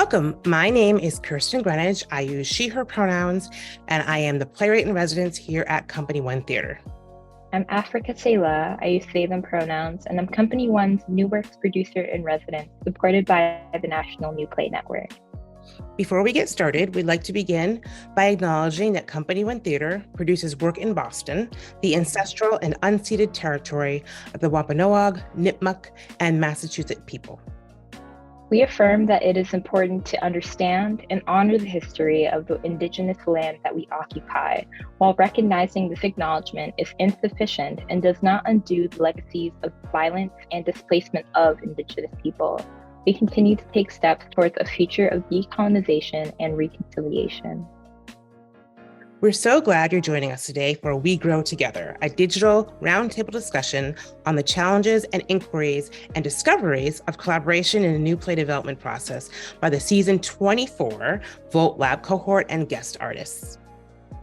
Welcome. My name is Kirsten Greenwich. I use she, her pronouns, and I am the playwright in residence here at Company One Theater. I'm Africa Sayla. I use they, them pronouns, and I'm Company One's New Works producer in residence, supported by the National New Play Network. Before we get started, we'd like to begin by acknowledging that Company One Theater produces work in Boston, the ancestral and unceded territory of the Wampanoag, Nipmuc, and Massachusetts people. We affirm that it is important to understand and honor the history of the Indigenous land that we occupy, while recognizing this acknowledgement is insufficient and does not undo the legacies of violence and displacement of Indigenous people. We continue to take steps towards a future of decolonization and reconciliation. We're so glad you're joining us today for We Grow Together, a digital roundtable discussion on the challenges and inquiries and discoveries of collaboration in a new play development process by the season 24 Volt Lab cohort and guest artists.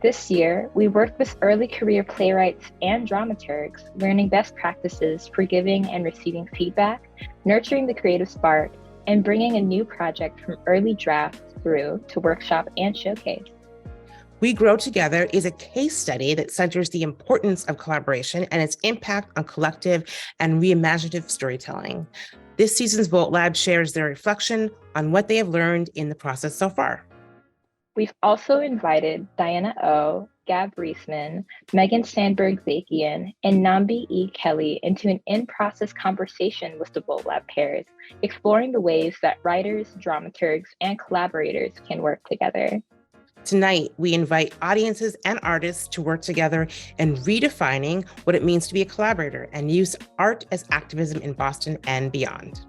This year, we worked with early career playwrights and dramaturgs, learning best practices for giving and receiving feedback, nurturing the creative spark, and bringing a new project from early drafts through to workshop and showcase. We Grow Together is a case study that centers the importance of collaboration and its impact on collective and reimaginative storytelling. This season's Volt Lab shares their reflection on what they have learned in the process so far. We've also invited Diana O, Gab Reisman, Megan Sandberg-Zakian, and Nambi E. Kelly into an in-process conversation with the Volt Lab pairs, exploring the ways that writers, dramaturgs, and collaborators can work together. Tonight, we invite audiences and artists to work together in redefining what it means to be a collaborator and use art as activism in Boston and beyond.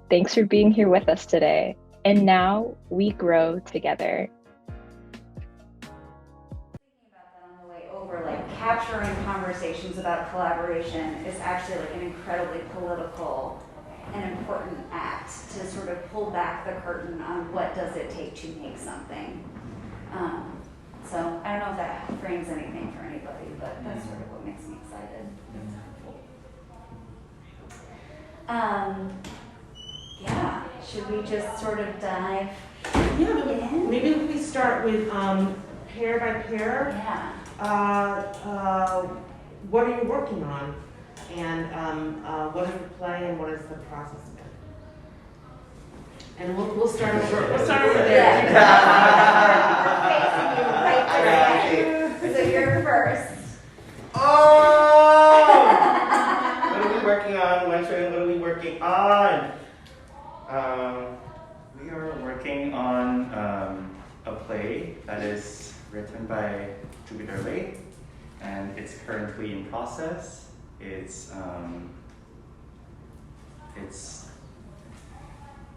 Thanks for being here with us today. And now, we grow together. Thinking about that on the way over, like capturing conversations about collaboration is actually like an incredibly political and important act to sort of pull back the curtain on what does it take to make something. So I don't know if that frames anything for anybody, but that's sort of what makes me excited. Yeah, should we just sort of dive in? Maybe if we start with pair by pair. Yeah. What are you working on? And what is the play and what is the process of it? And we'll start over. We'll start over there. We're facing you right there. So you're first. Oh! What are we working on, Wenxuan? What are we working on? We are working on a play that is written by Jupiter Lei, and it's currently in process. It's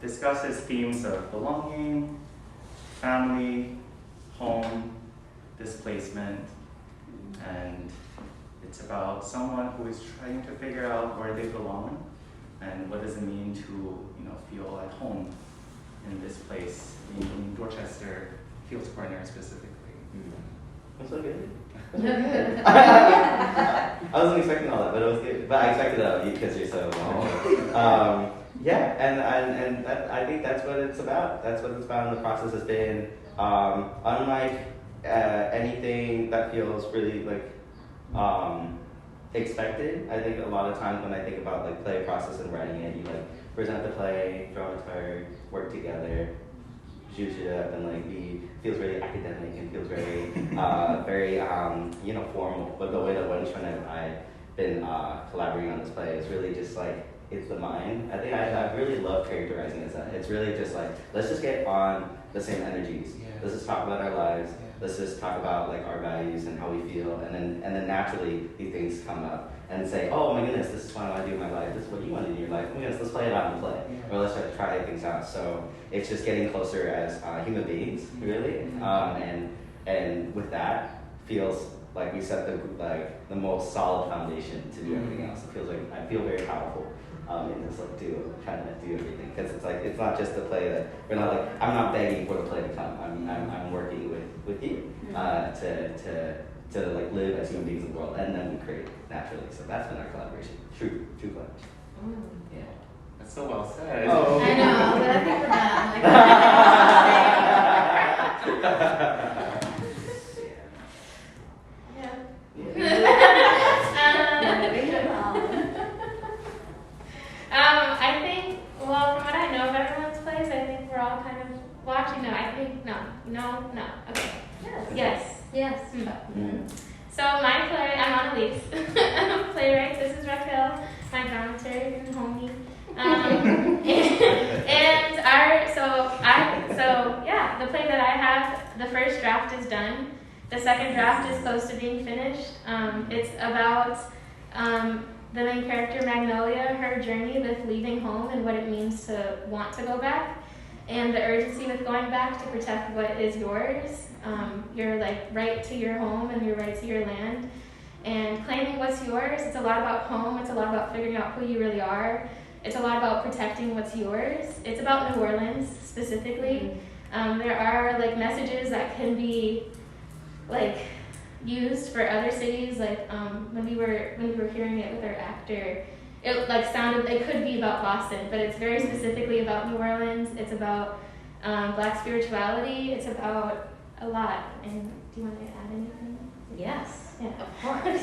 discusses themes of belonging, family, home, displacement, and it's about someone who is trying to figure out where they belong and what does it mean to feel at home in this place in Dorchester, Fields Corner specifically. That's so good. That's so good. I wasn't expecting all that, but it was good. But I expected that because you're so long. Yeah, and I think that's what it's about. That's what it's about, and the process has been. Unlike anything that feels really like expected, I think a lot of times when I think about like play process and writing it, you like present the play, dramaturg, work together, juice it up, and like feels very academic and feels very very formal. But the way that Wenxuan and I've been collaborating on this play is really just like it's the mind. I think I really love characterizing it as that. It's really just like let's just get on the same energies. Yeah. Let's just talk about our lives. Yeah. Let's just talk about like our values and how we feel, and then naturally these things come up and say, oh my goodness, this is what I want to do in my life. This is what you want to do in your life. Oh my goodness, let's play it out and play, or let's try things out. So it's just getting closer as human beings, really, and with that feels like we set the most solid foundation to do everything else. It feels like I feel very powerful in this trying to do everything, because it's like it's not just the play that we're not like I'm not begging for the play to come. I'm working with you to like live as human beings in the world, and then we create naturally. So that's been our collaboration. True collaboration. Yeah. That's so well said. Oh. I know, but I think we're done. I think, well, from what I know of everyone's plays, I think we're all kind of, well, actually, no, I think, no, okay. Yes. So my play, I'm Annalise, playwright. This is Raquel, my dramaturg and homie. The play that I have, the first draft is done. The second draft is close to being finished. It's about the main character, Magnolia, her journey with leaving home and what it means to want to go back, and the urgency with going back to protect what is yours, your right to your home and your right to your land, and claiming what's yours. It's a lot about home. It's a lot about figuring out who you really are. It's a lot about protecting what's yours. It's about New Orleans specifically. There are like messages that can be like used for other cities. Like when we were hearing it with our actor, it like sounded, it could be about Boston, but it's very specifically about New Orleans. It's about Black spirituality. It's about a lot. And do you want to add anything? Yes. Yeah. Of course.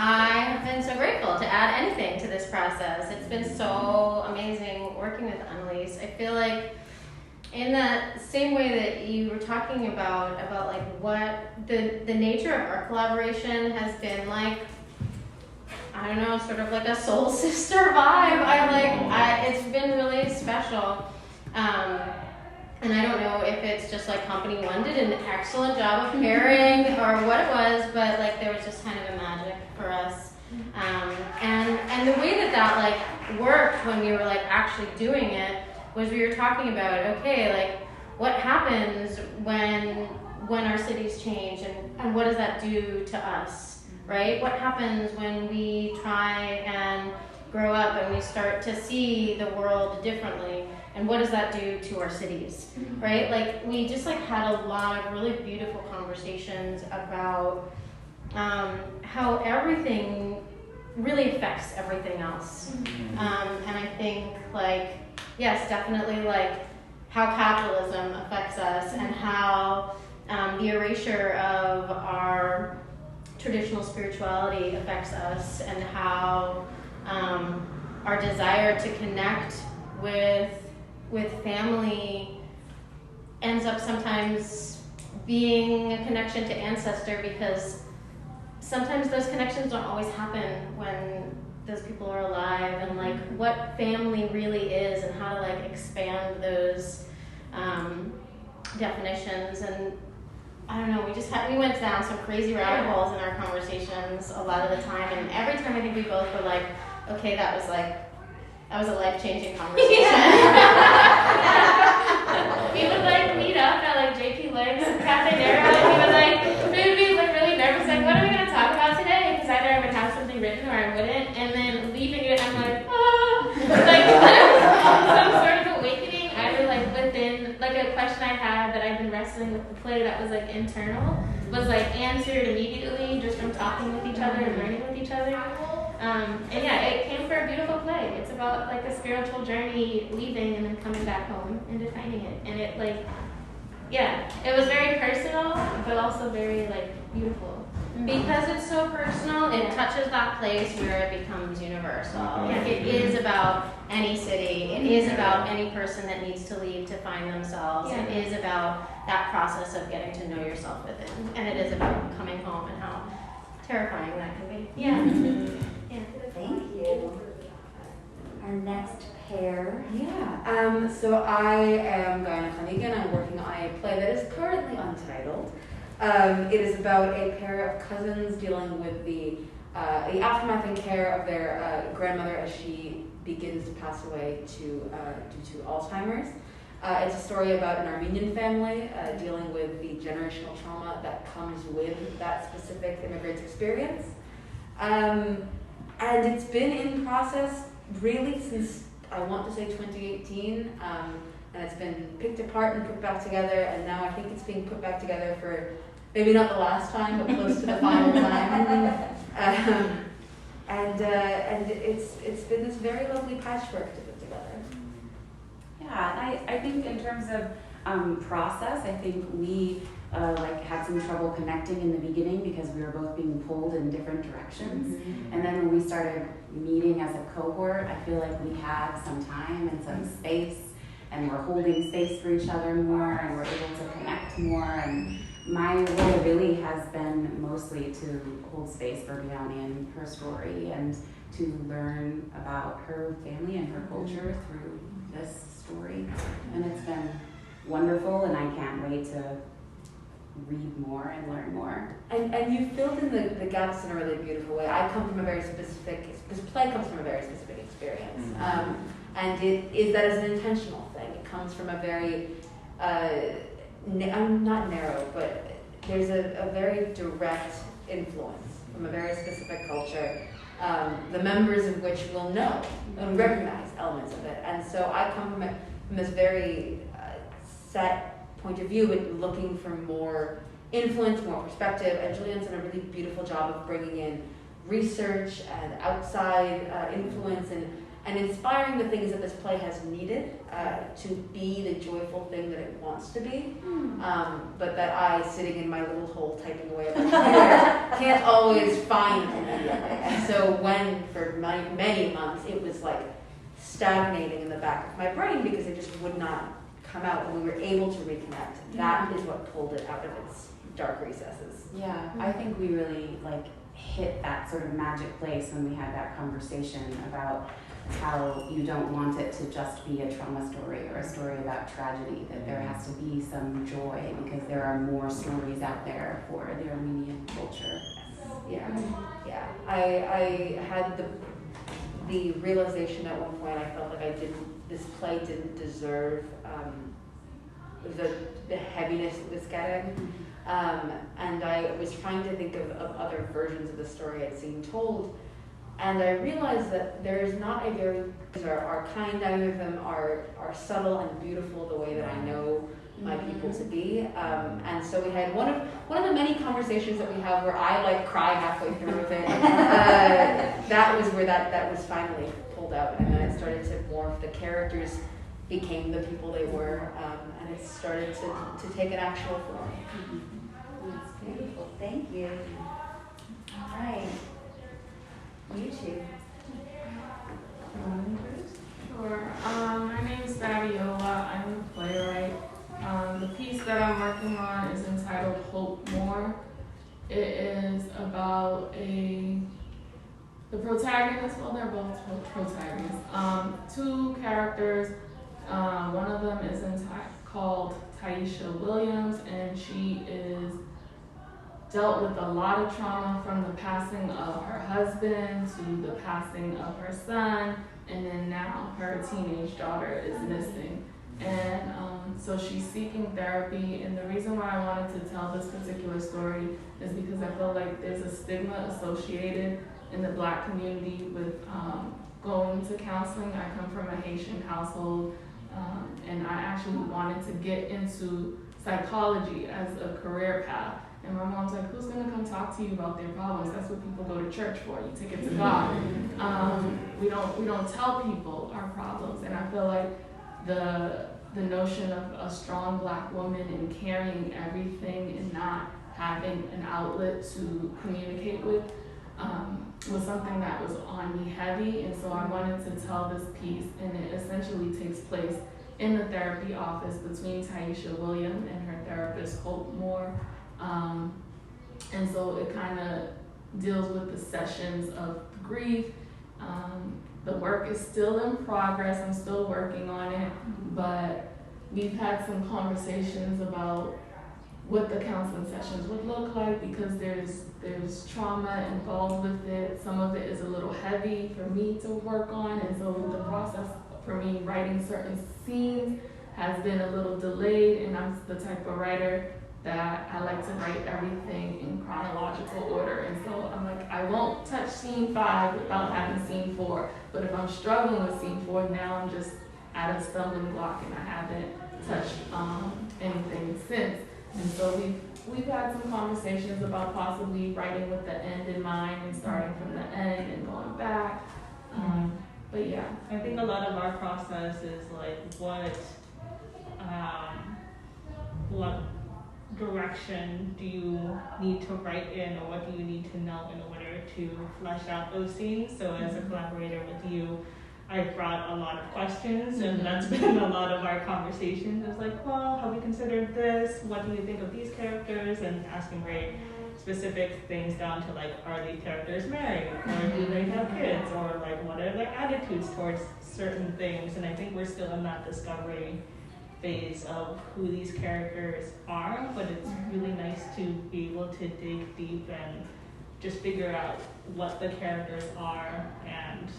I have been so grateful to add anything to this process. It's been so amazing working with Annalise. I feel like in that same way that you were talking about like what the nature of our collaboration has been like, I don't know, sort of like a soul sister vibe. It's been really special. And I don't know if it's just like Company One did an excellent job of pairing or what it was, but like there was just kind of a magic for us. And the way that like worked when we were like actually doing it was we were talking about, okay, like what happens when our cities change and what does that do to us, right? What happens when we try and grow up and we start to see the world differently? And what does that do to our cities, right? Like we just like had a lot of really beautiful conversations about how everything really affects everything else. And I think like, yes, definitely like how capitalism affects us and how the erasure of our traditional spirituality affects us, and how our desire to connect with family ends up sometimes being a connection to ancestor, because sometimes those connections don't always happen when those people are alive, and like what family really is and how to like expand those definitions. And I don't know, we went down some crazy rabbit holes in our conversations a lot of the time, and every time I think we both were like, okay, that was a life-changing conversation. We would like meet up at like JP Legs Cafe Nero, and we would be like really nervous, like what are we gonna talk about today? Because either I would have something written or I wouldn't, and then leaving it, I'm like, like some sort of awakening, either like within, like a question I had that I've been wrestling with the play that was like internal, was like answered immediately just from talking with each other and learning with each other. And yeah, it came for a beautiful play. It's about like a spiritual journey, leaving and then coming back home and defining it. And it like, yeah, it was very personal, but also very like beautiful. Because it's so personal, it touches that place where it becomes universal. Like it is about any city. It is about any person that needs to leave to find themselves. Yeah. It is about that process of getting to know yourself within. And it is about coming home and how terrifying that can be. Yeah. Thank you. Our next pair. Yeah. So I am Guyana Khanigan. I'm working on a play that is currently untitled. It is about a pair of cousins dealing with the aftermath and care of their grandmother as she begins to pass away due to Alzheimer's. It's a story about an Armenian family dealing with the generational trauma that comes with that specific immigrant experience. And it's been in process really since, I want to say 2018, and it's been picked apart and put back together, and now I think it's being put back together for maybe not the last time, but close to the final time. And it's been this very lovely patchwork to put together. Yeah, and I think in terms of process, I think we had some trouble connecting in the beginning because we were both being pulled in different directions. Mm-hmm. And then when we started meeting as a cohort, I feel like we had some time and some space, and we're holding space for each other more, and we're able to connect more. And my role really has been mostly to hold space for Brianna and her story, and to learn about her family and her culture through this story. And it's been wonderful, and I can't wait to read more and learn more. And you filled in the gaps in a really beautiful way. I come from a very specific, this play comes from a very specific experience. Mm-hmm. And it is that as an intentional thing. It comes from a very, I'm not narrow, but there's a very direct influence from a very specific culture, the members of which will know and recognize elements of it. And so I come from this very set point of view and looking for more influence, more perspective, and Julianne's done a really beautiful job of bringing in research and outside influence and inspiring the things that this play has needed to be the joyful thing that it wants to be, but that I, sitting in my little hole typing away at my computer, can't always find immediately. And so when, for many months, it was like stagnating in the back of my brain because it just would not come out, and we were able to reconnect. That is what pulled it out of its dark recesses. Yeah, I think we really hit that sort of magic place when we had that conversation about how you don't want it to just be a trauma story or a story about tragedy, that there has to be some joy because there are more stories out there for the Armenian culture. Yeah, yeah. I had the realization at one point, I felt like this play didn't deserve the heaviness it was getting. And I was trying to think of other versions of the story I'd seen told. And I realized that there is not a very, are kind, neither of them are subtle and beautiful the way that I know my people to be. And so we had one of the many conversations that we have where I cry halfway through of it. That was where that was finally pulled out, and then it started to morph. The characters became the people they were, and it started to take an actual form. That's beautiful. Thank you. All right. You two. Sure. My name is Fabiola. I'm a playwright. The piece that I'm working on is entitled Hope More. It is about the protagonist, well, they're both protagonists. Two characters. One of them is called Taisha Williams, and she is dealt with a lot of trauma from the passing of her husband to the passing of her son, and then now her teenage daughter is missing. And so she's seeking therapy, and the reason why I wanted to tell this particular story is because I feel like there's a stigma associated in the Black community with going to counseling. I come from a Haitian household, and I actually wanted to get into psychology as a career path. And my mom's like, who's gonna come talk to you about their problems? That's what people go to church for. You take it to God. We don't tell people our problems. And I feel like the notion of a strong Black woman and carrying everything and not having an outlet to communicate with was something that was on me heavy. And so I wanted to tell this piece, and it essentially takes place in the therapy office between Taisha Williams and her therapist, Hope Moore. And so it kind of deals with the sessions of grief. The work is still in progress. I'm still working on it, but we've had some conversations about what the counseling sessions would look like, because there's trauma involved with it. Some of it is a little heavy for me to work on, and so the process for me writing certain scenes has been a little delayed, and I'm the type of writer that I like to write everything in chronological order. And so I'm like, I won't touch scene 5 without having scene 4. But if I'm struggling with scene 4, now I'm just at a stumbling block and I haven't touched anything since. And so we've had some conversations about possibly writing with the end in mind and starting from the end and going back. But yeah, I think a lot of our process is like what direction do you need to write in, or what do you need to know in order to flesh out those scenes. So as a collaborator with you, I brought a lot of questions, and that's been a lot of our conversations. It's like, well, have we considered this? What do you think of these characters? And asking very specific things down to like, are these characters married, or do they have kids, or like, what are their attitudes towards certain things? And I think we're still in that discovery phase of who these characters are, but it's really nice to be able to dig deep and just figure out what the characters are, and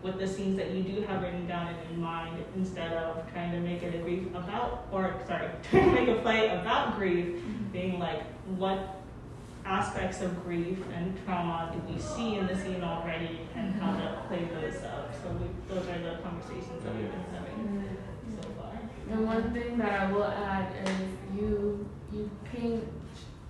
with the scenes that you do have written down in mind, instead of trying to make it a grief about, or sorry, trying to make a play about grief, being like, what aspects of grief and trauma do we see in the scene already, and how to play those up. So those are the conversations that we've been having so far. and one thing that I will add is you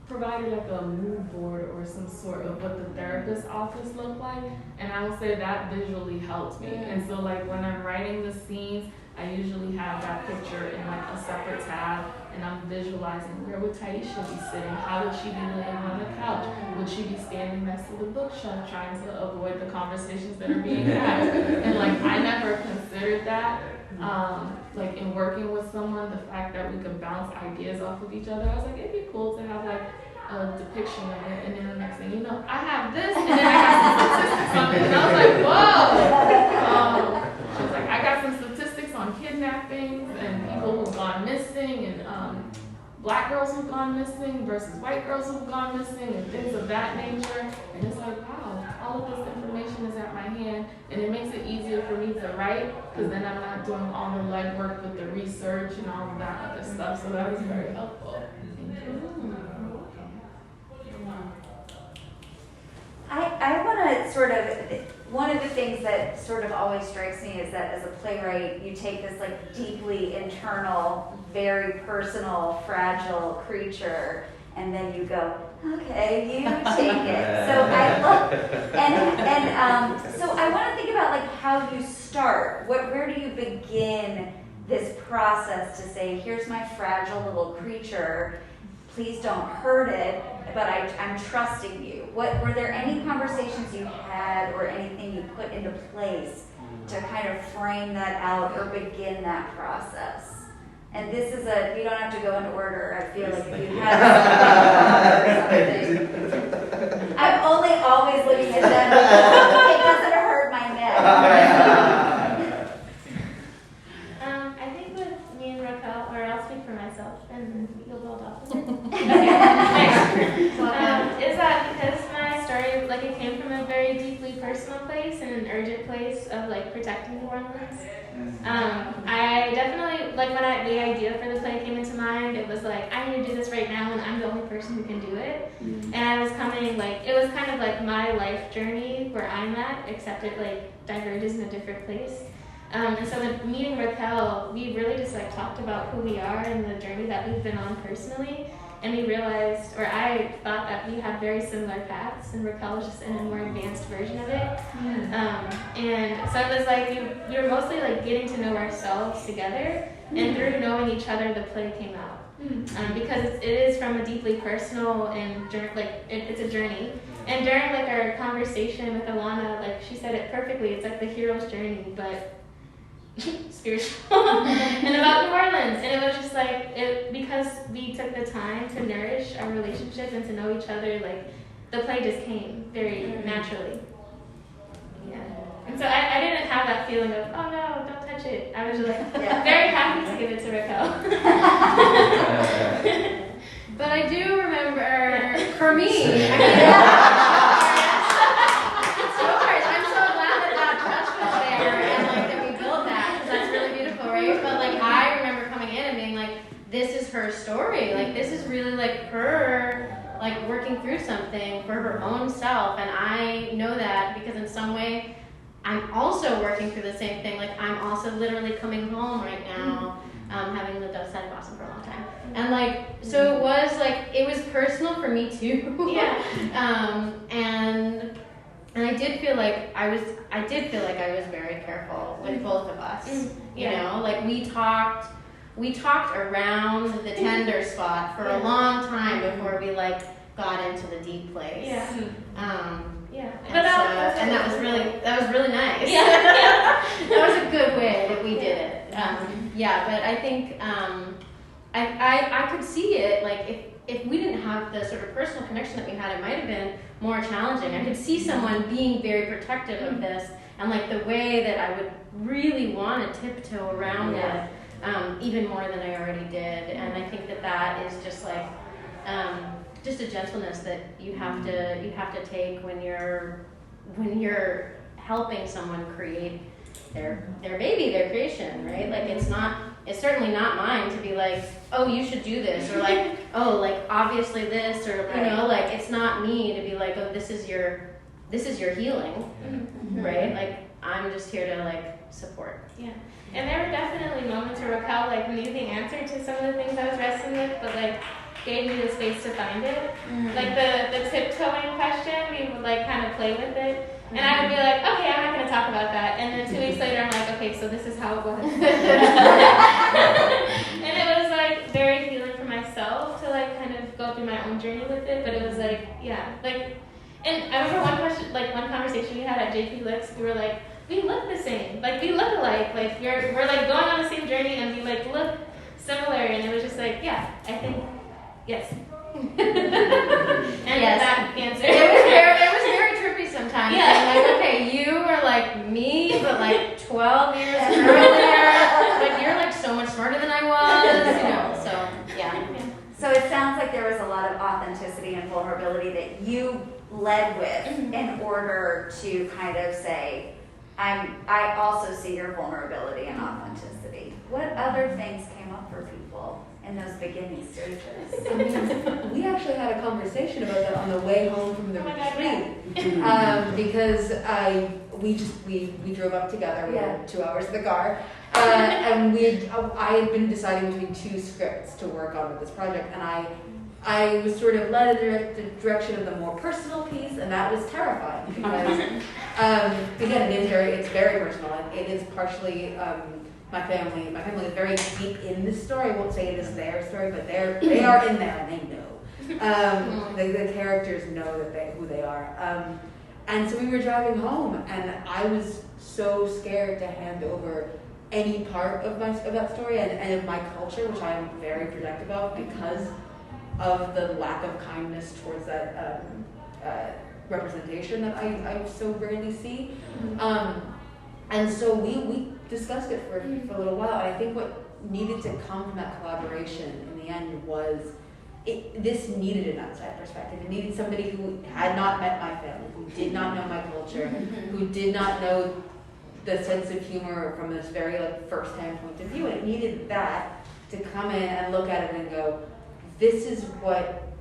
provided like a mood board or some sort of what the therapist's office looked like, and I will say that visually helped me. And so like when I'm writing the scenes, I usually have that picture in like a separate tab, and I'm visualizing where would Taisha be sitting, how would she be laying on the couch, would she be standing next to the bookshelf trying to avoid the conversations that are being had. And like I never considered that. Like in working with someone, the fact that we could bounce ideas off of each other, I was like, it'd be cool to have like a depiction of it, and then the next thing you know, I have this, and then I got some statistics on it, and I was like, whoa! She was like, I got some statistics on kidnappings and people who've gone missing, and black girls who've gone missing versus white girls who've gone missing, and things of that nature. And it's like, wow, all of this information is at my hand, and it makes it easier for me to write, because then I'm not doing all the legwork with the research and all of that other stuff. So that was very helpful. Thank you. I want to sort of, one of the things that sort of always strikes me is that as a playwright, you take this like deeply internal, very personal, fragile creature, and then you go, okay, you take it. So I love, so I want to think about like how you start. Where do you begin this process to say, here's my fragile little creature, please don't hurt it, but I'm trusting you. Were there any conversations you had or anything you put into place to kind of frame that out or begin that process? And this is you don't have to go in order. I feel like if you have something. I'm only always looking at them because it doesn't hurt my neck. I think with me and Raquel, or I'll speak for myself, and you'll build off of it. Is that because my story, like, it came from a very deeply personal place and an urgent place of like protecting New Orleans. I definitely, like, when the idea for the play came into mind, it was like, I need to do this right now, and I'm the only person who can do it. And I was coming, like, it was kind of like my life journey where I'm at, except it like diverges in a different place. And so when meeting Raquel, we really just like talked about who we are and the journey that we've been on personally. And we realized, or I thought that we had very similar paths, and Raquel was just in a more advanced version of it. And so it was like we were mostly like getting to know ourselves together, and through knowing each other, the play came out. Because it is from a deeply personal and like it's a journey. And during like our conversation with Alana, like she said it perfectly. It's like the hero's journey, but spiritual and about New Orleans. And it was just like because we took the time to nourish our relationship and to know each other, like the play just came very naturally. Yeah. And so I didn't have that feeling of, oh no, don't touch it. I was just like very happy to give it to Raquel. But I do remember, for me, this is her story. Like, this is really like her, like, working through something for her own self. And I know that because in some way, I'm also working through the same thing. Like, I'm also literally coming home right now, having lived outside of Boston for a long time. And like, so it was personal for me too. Yeah. And I did feel like I was very careful with both of us. You know, like we talked around the tender spot for a long time before we like got into the deep place. And that was really nice. That was a good way that we did it. But I think I could see it, like if we didn't have the sort of personal connection that we had, it might have been more challenging. I could see someone being very protective of this, and like the way that I would really want to tiptoe around it, even more than I already did. And I think that is just like just a gentleness that you have to take when you're helping someone create their baby, their creation, right? Like it's certainly not mine to be like, oh, you should do this, or like, oh, like obviously this, or you know, like it's not me to be like, oh, this is your healing, right? Like I'm just here to like support. Yeah. And there were definitely moments where Raquel like knew the answer to some of the things I was wrestling with, but like gave me the space to find it. Like the tiptoeing question, we would like kind of play with it. And I would be like, okay, I'm not going to talk about that. And then 2 weeks later, I'm like, okay, so this is how it was. And it was like very healing for myself to like kind of go through my own journey with it. But it was like, yeah, like, and I remember one conversation we had at JP Licks, we were like, we look the same, like we look alike, like we're like going on the same journey and we like look similar. And it was just like, yeah, I think, yes. And that answer. It was very trippy sometimes. Yeah. Like, okay, you are like me, but like 12 years earlier. Like you're like so much smarter than I was, you know. So yeah. So it sounds like there was a lot of authenticity and vulnerability that you led with in order to kind of say, I also see your vulnerability and authenticity. What other things came up for people in those beginning stages? I mean, we actually had a conversation about that on the way home from the retreat, because we drove up together. We had 2 hours in the car, and I had been deciding between 2 scripts to work on with this project, and I was sort of led in the direction of the more personal piece, and that was terrifying because again, it's very personal. It is partially. My family is very deep in this story. I won't say it is their story, but they are in there and they know. The characters know who they are. And so we were driving home, and I was so scared to hand over any part of that story and of my culture, which I am very protective of because of the lack of kindness towards that representation that I so rarely see. And so we discussed it for a little while, and I think what needed to come from that collaboration in the end was this needed an outside perspective. It needed somebody who had not met my family, who did not know my culture, who did not know the sense of humor from this very like first-hand point of view. And it needed that to come in and look at it and go, this is what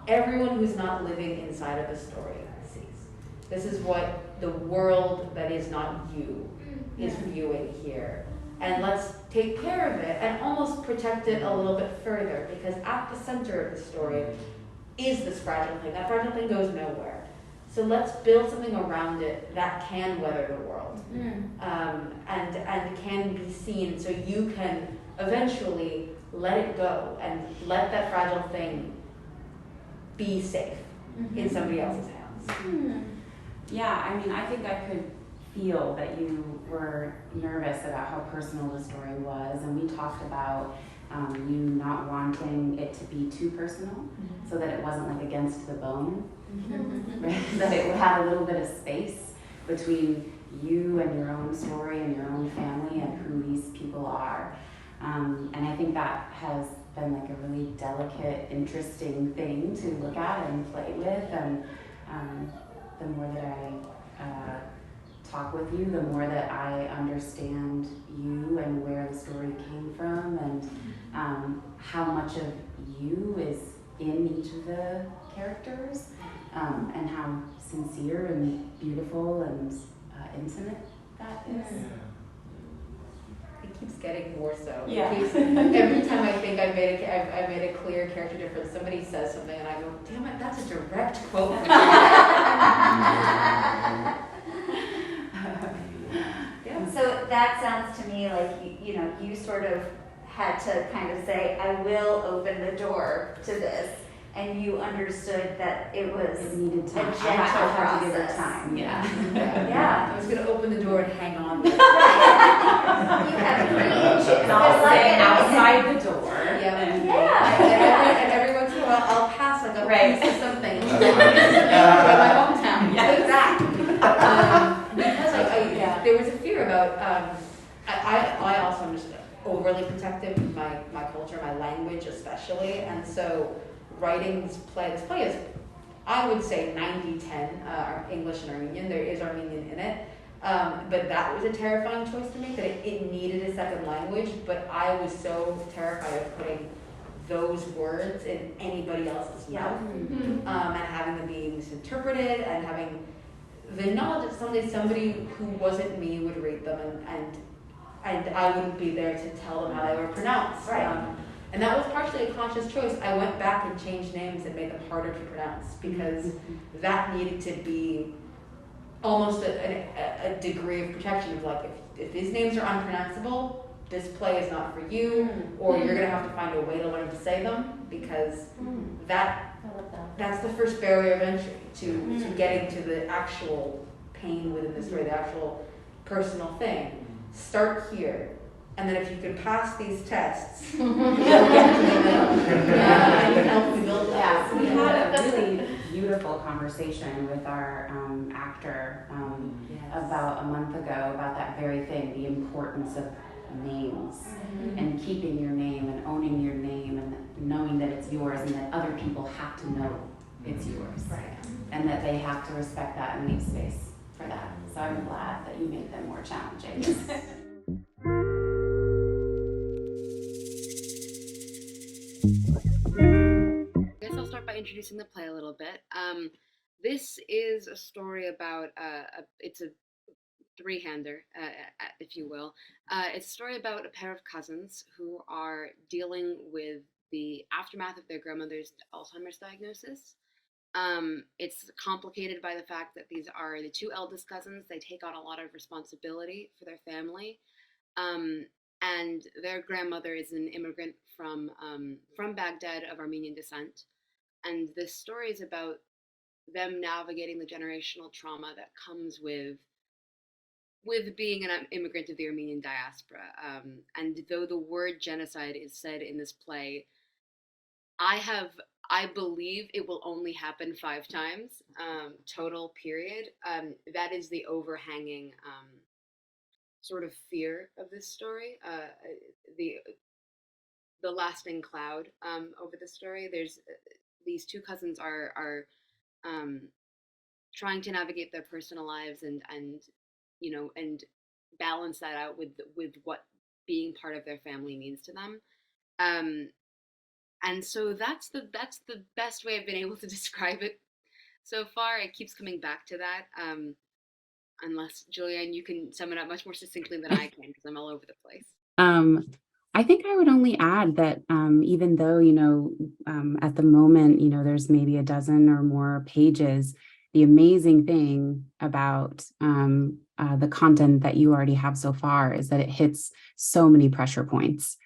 everyone who's not living inside of the story sees. This is what the world that is not you is viewing here. And let's take care of it and almost protect it a little bit further, because at the center of the story is this fragile thing. That fragile thing goes nowhere. So let's build something around it that can weather the world, and can be seen, so you can eventually let it go and let that fragile thing be safe in somebody else's hands. Yeah, I mean, I think I could feel that you were nervous about how personal the story was, and we talked about you not wanting it to be too personal, so that it wasn't like against the bone, right? That it would have a little bit of space between you and your own story and your own family and who these people are. And I think that has been like a really delicate, interesting thing to look at and play with, and the more that I talk with you, the more that I understand you and where the story came from, and how much of you is in each of the characters, and how sincere and beautiful and intimate that is. It keeps getting more so. Yeah. Every time I think I've made a clear character difference, somebody says something and I go, damn it, that's a direct quote from you sort of had to kind of say, I will open the door to this. And you understood that it was It needed a time. gentle I had to give it process. time. Yeah. Yeah. I was gonna open the door and hang on. You have 3 inches. And I'll But stay like outside the door. Yeah. And, And every once in a while, I'll pass like a Right. piece of something. This is my hometown. Yes. Exactly. Because there was a fear about, I also am just overly protective of my culture, my language especially, and so writing this play is, I would say 90-10 English and Armenian. There is Armenian in it. But that was a terrifying choice to make, that it needed a second language, but I was so terrified of putting those words in anybody else's mouth, and having them be misinterpreted, and having the knowledge that someday somebody who wasn't me would read them, and I wouldn't be there to tell them how they were pronounced. Right. And that was partially a conscious choice. I went back and changed names and made them harder to pronounce, because that needed to be almost a degree of protection of like, if these names are unpronounceable, this play is not for you, or you're gonna have to find a way to learn to say them, because that's the first barrier of entry to getting to the actual pain within the story, the actual personal thing. Start here, and then if you can pass these tests, you'll get to the middle. And you can help me build that. Yeah, we had a really beautiful conversation with our actor about a month ago about that very thing, the importance of names and keeping your name and owning your name and knowing that it's yours, and that other people have to know it's yours. Right. And that they have to respect that and leave space for that. So I'm glad that you made them more challenging. I guess I'll start by introducing the play a little bit. This is a story about, it's a three-hander, if you will. It's a story about a pair of cousins who are dealing with the aftermath of their grandmother's Alzheimer's diagnosis. It's complicated by the fact that these are the two eldest cousins. They take on a lot of responsibility for their family. And their grandmother is an immigrant from Baghdad of Armenian descent. And this story is about them navigating the generational trauma that comes with being an immigrant of the Armenian diaspora. And though the word genocide is said in this play, I believe it will only happen 5 times, total, period. That is the overhanging sort of fear of this story, the lasting cloud over the story. There's these two cousins are trying to navigate their personal lives and balance that out with what being part of their family means to them. And so that's the best way I've been able to describe it so far. It keeps coming back to that. Unless, Julianne, you can sum it up much more succinctly than I can, because I'm all over the place. I think I would only add that even though, at the moment, there's maybe a dozen or more pages, the amazing thing about the content that you already have so far is that it hits so many pressure points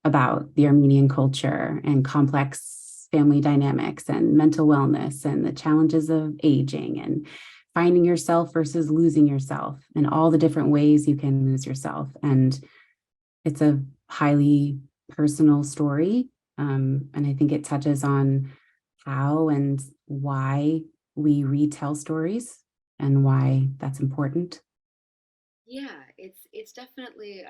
about the Armenian culture and complex family dynamics and mental wellness and the challenges of aging and finding yourself versus losing yourself and all the different ways you can lose yourself. And it's a highly personal story. And I think it touches on how and why we retell stories and why that's important. Yeah, it's definitely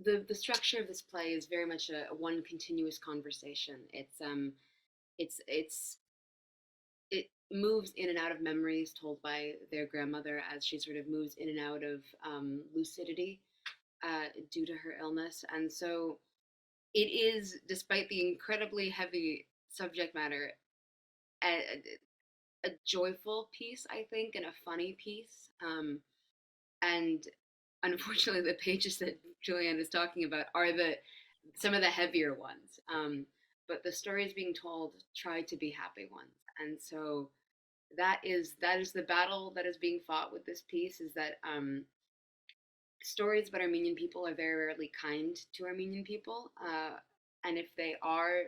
the structure of this play is very much a one continuous conversation. It moves in and out of memories told by their grandmother as she sort of moves in and out of lucidity due to her illness. And so it is, despite the incredibly heavy subject matter, a joyful piece, I think, and a funny piece. And unfortunately, the pages that Julianne is talking about are some of the heavier ones. But the stories being told try to be happy ones. And so that is the battle that is being fought with this piece, is that stories about Armenian people are very rarely kind to Armenian people, and if they are,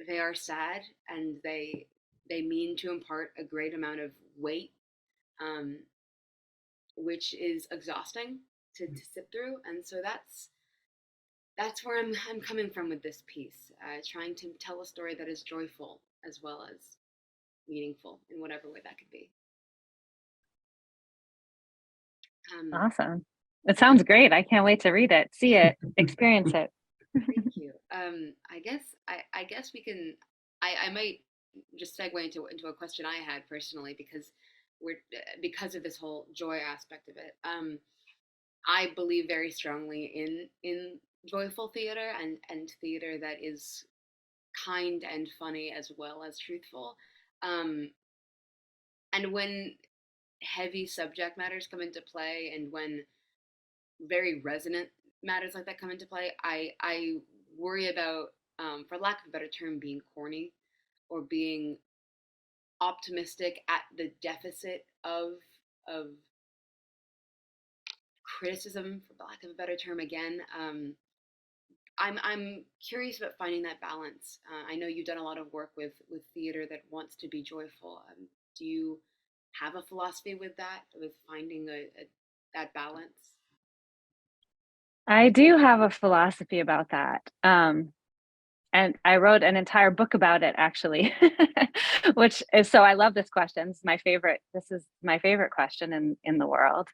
they are sad, and they mean to impart a great amount of weight, um, which is exhausting to sit through. And so that's where I'm coming from with this piece, trying to tell a story that is joyful as well as meaningful in whatever way that could be. Awesome. It sounds great. I can't wait to read it, see it, experience it. Thank you. I guess we can. I might just segue into a question I had personally, because because of this whole joy aspect of it. I believe very strongly in joyful theater and theater that is kind and funny as well as truthful. And when heavy subject matters come into play, and when very resonant matters like that come into play, I worry about, for lack of a better term, being corny or being optimistic at the deficit of criticism, for lack of a better term. Again, I'm curious about finding that balance. I know you've done a lot of work with theater that wants to be joyful. Do you have a philosophy with that, with finding that balance? I do have a philosophy about that. And I wrote an entire book about it, actually, which is, so I love this question. It's my favorite. This is my favorite question in the world.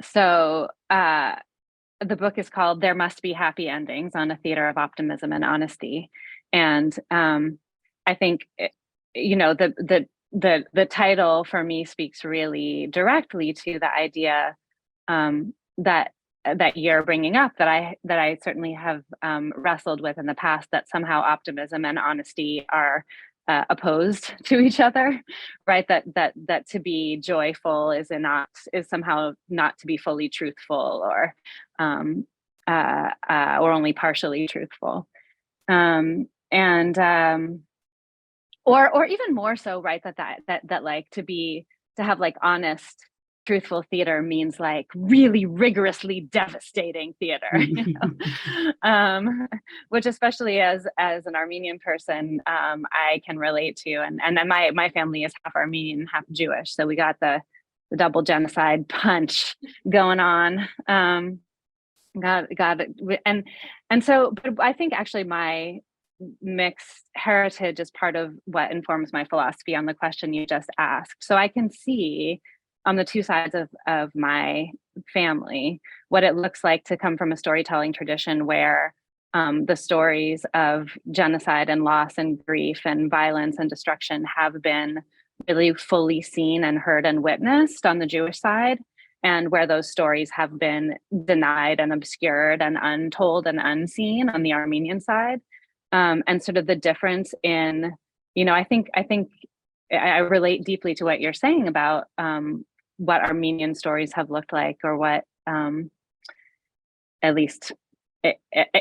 So the book is called "There Must Be Happy Endings: On a Theater of Optimism and Honesty." And I think, the title for me speaks really directly to the idea that you're bringing up, that I certainly have wrestled with in the past, that somehow optimism and honesty are opposed to each other, right? That to be joyful is somehow not to be fully truthful, or only partially truthful, or even more so, right? That like to have like honest, truthful theater means like really rigorously devastating theater, which, especially as an Armenian person, I can relate to. And then my family is half Armenian, half Jewish, so we got the double genocide punch going on. Got it. And so, but I think actually my mixed heritage is part of what informs my philosophy on the question you just asked. So I can see on the two sides of my family what it looks like to come from a storytelling tradition where the stories of genocide and loss and grief and violence and destruction have been really fully seen and heard and witnessed on the Jewish side, and where those stories have been denied and obscured and untold and unseen on the Armenian side. And sort of the difference in, I think I relate deeply to what you're saying about what Armenian stories have looked like, or what, at least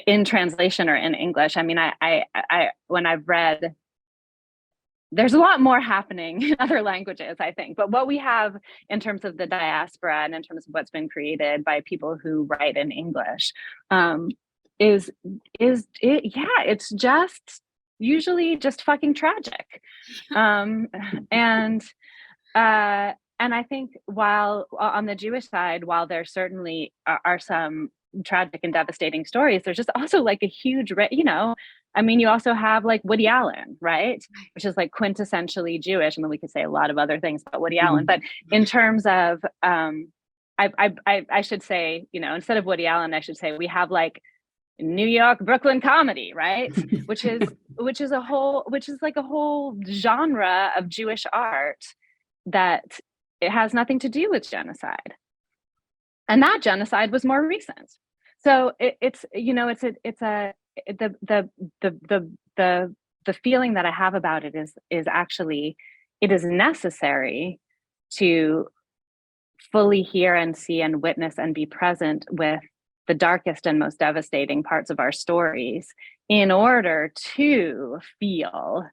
in translation or in English. I mean, I when I've read, there's a lot more happening in other languages, I think. But what we have in terms of the diaspora and in terms of what's been created by people who write in English, it's just usually just fucking tragic. And I think, while on the Jewish side, while there certainly are some tragic and devastating stories, there's just also like a huge, I mean, you also have like Woody Allen, right? Which is like quintessentially Jewish. I mean, we could say a lot of other things about Woody Allen, but in terms of, I should say, instead of Woody Allen, I should say we have like New York, Brooklyn comedy, right? which is like a whole genre of Jewish art that it has nothing to do with genocide. And that genocide was more recent. So the feeling that I have about it is actually, it is necessary to fully hear and see and witness and be present with the darkest and most devastating parts of our stories in order to feel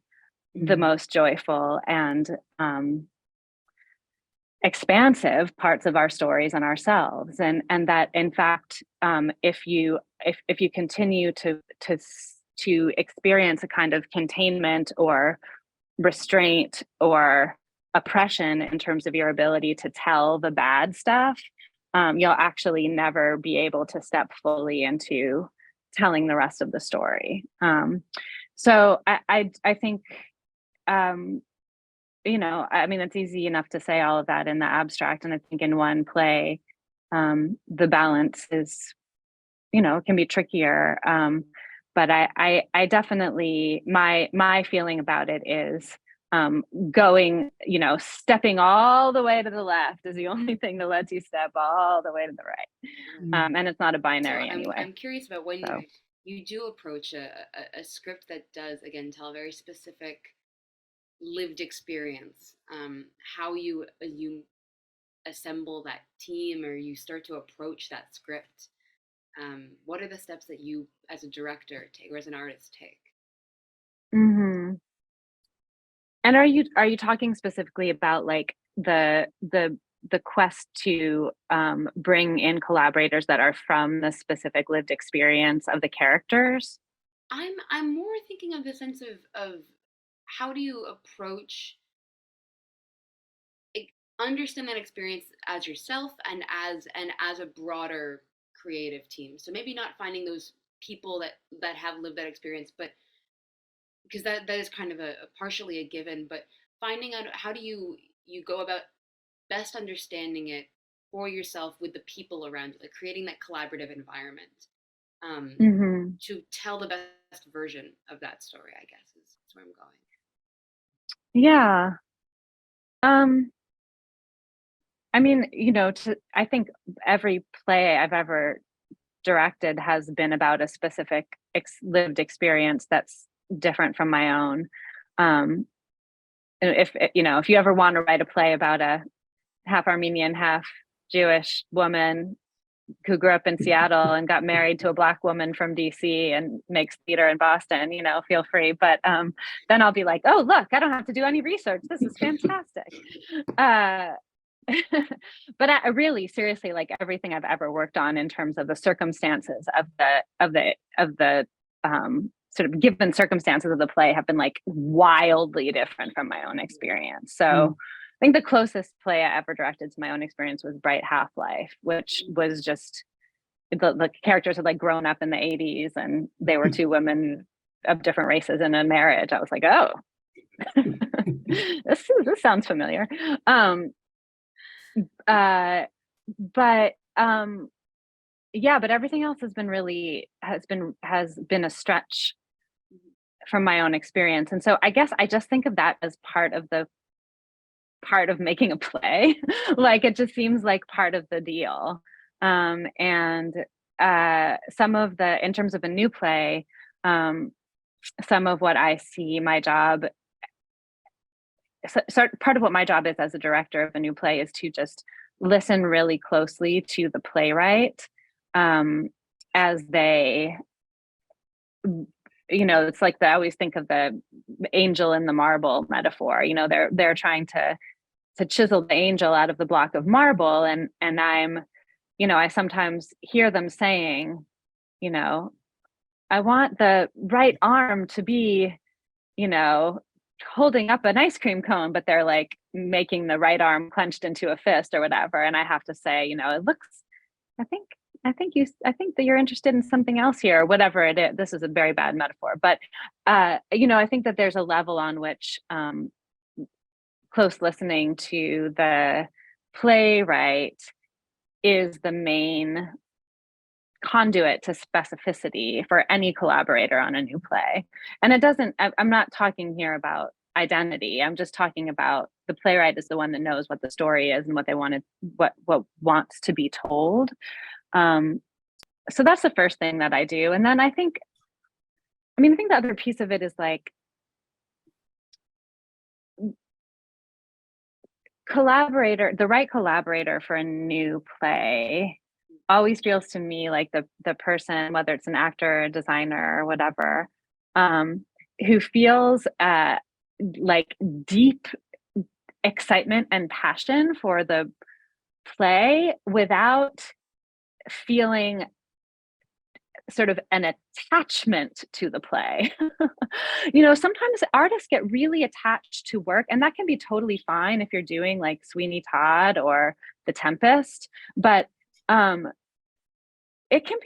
the most joyful and expansive parts of our stories and ourselves, and that in fact, if you continue to experience a kind of containment or restraint or oppression in terms of your ability to tell the bad stuff, you'll actually never be able to step fully into telling the rest of the story. So I think, I mean, it's easy enough to say all of that in the abstract, and I think in one play, the balance is, it can be trickier. But I definitely, my feeling about it is, going, stepping all the way to the left is the only thing that lets you step all the way to the right. And it's not a binary anyway. I'm curious about when So. you do approach a script that does, again, tell a very specific lived experience, how you assemble that team, or you start to approach that script. What are the steps that you as a director take, or as an artist take? Mm-hmm. And are you talking specifically about like the quest to bring in collaborators that are from the specific lived experience of the characters? I'm more thinking of the sense of how do you approach, understand that experience as yourself and as a broader creative team. So maybe not finding those people that have lived that experience, but because that is kind of a partially a given, but finding out how do you go about best understanding it for yourself with the people around you, like creating that collaborative environment, Mm-hmm. to tell the best version of that story, I guess is where I'm going. Yeah. I mean, I think every play I've ever directed has been about a specific lived experience that's different from my own. If you ever want to write a play about a half Armenian, half Jewish woman who grew up in Seattle and got married to a Black woman from DC and makes theater in Boston, feel free. But then I'll be like, oh, look, I don't have to do any research. This is fantastic. But I really, seriously, like everything I've ever worked on in terms of the circumstances of the sort of given circumstances of the play have been like wildly different from my own experience. So I think the closest play I ever directed to my own experience was Bright Half-Life, which was just the characters had like grown up in the 80s and they were two women of different races in a marriage. I was like, oh, this sounds familiar. But everything else has been a stretch from my own experience. And so I guess I just think of that as part of making a play. Like it just seems like part of the deal. And some of in terms of a new play, some of what I see my job, so part of what my job is as a director of a new play is to just listen really closely to the playwright, as they, it's like I always think of the angel in the marble metaphor. They're trying to chisel the angel out of the block of marble, and I'm, I sometimes hear them saying, I want the right arm to be, holding up an ice cream cone, but they're like making the right arm clenched into a fist or whatever. And I have to say, it looks, I think that you're interested in something else here, or whatever it is. This is a very bad metaphor, but I think that there's a level on which close listening to the playwright is the main conduit to specificity for any collaborator on a new play. And I'm not talking here about identity. I'm just talking about the playwright is the one that knows what the story is and what they wanted, what wants to be told. So that's the first thing that I do. And then I think the other piece of it is like the right collaborator for a new play always feels to me like the person, whether it's an actor, a designer, or whatever, who feels like deep excitement and passion for the play without feeling sort of an attachment to the play. Sometimes artists get really attached to work, and that can be totally fine if you're doing like Sweeney Todd or The Tempest, but it can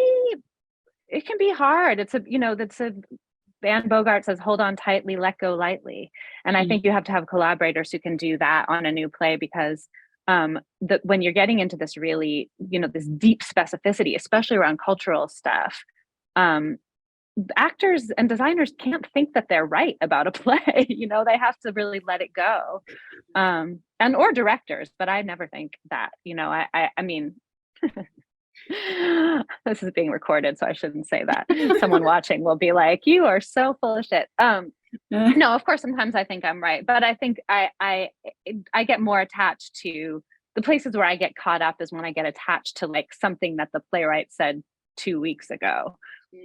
be hard. That's a Van Bogart says, hold on tightly, let go lightly. And I think you have to have collaborators who can do that on a new play, because when you're getting into this really, this deep specificity, especially around cultural stuff, actors and designers can't think that they're right about a play. They have to really let it go. Or directors, but I never think that, I mean, this is being recorded, so I shouldn't say that. Someone watching will be like, you are so full of shit. No, of course, sometimes I think I'm right, but I think I get more attached to the places where I get caught up is when I get attached to like something that the playwright said 2 weeks ago.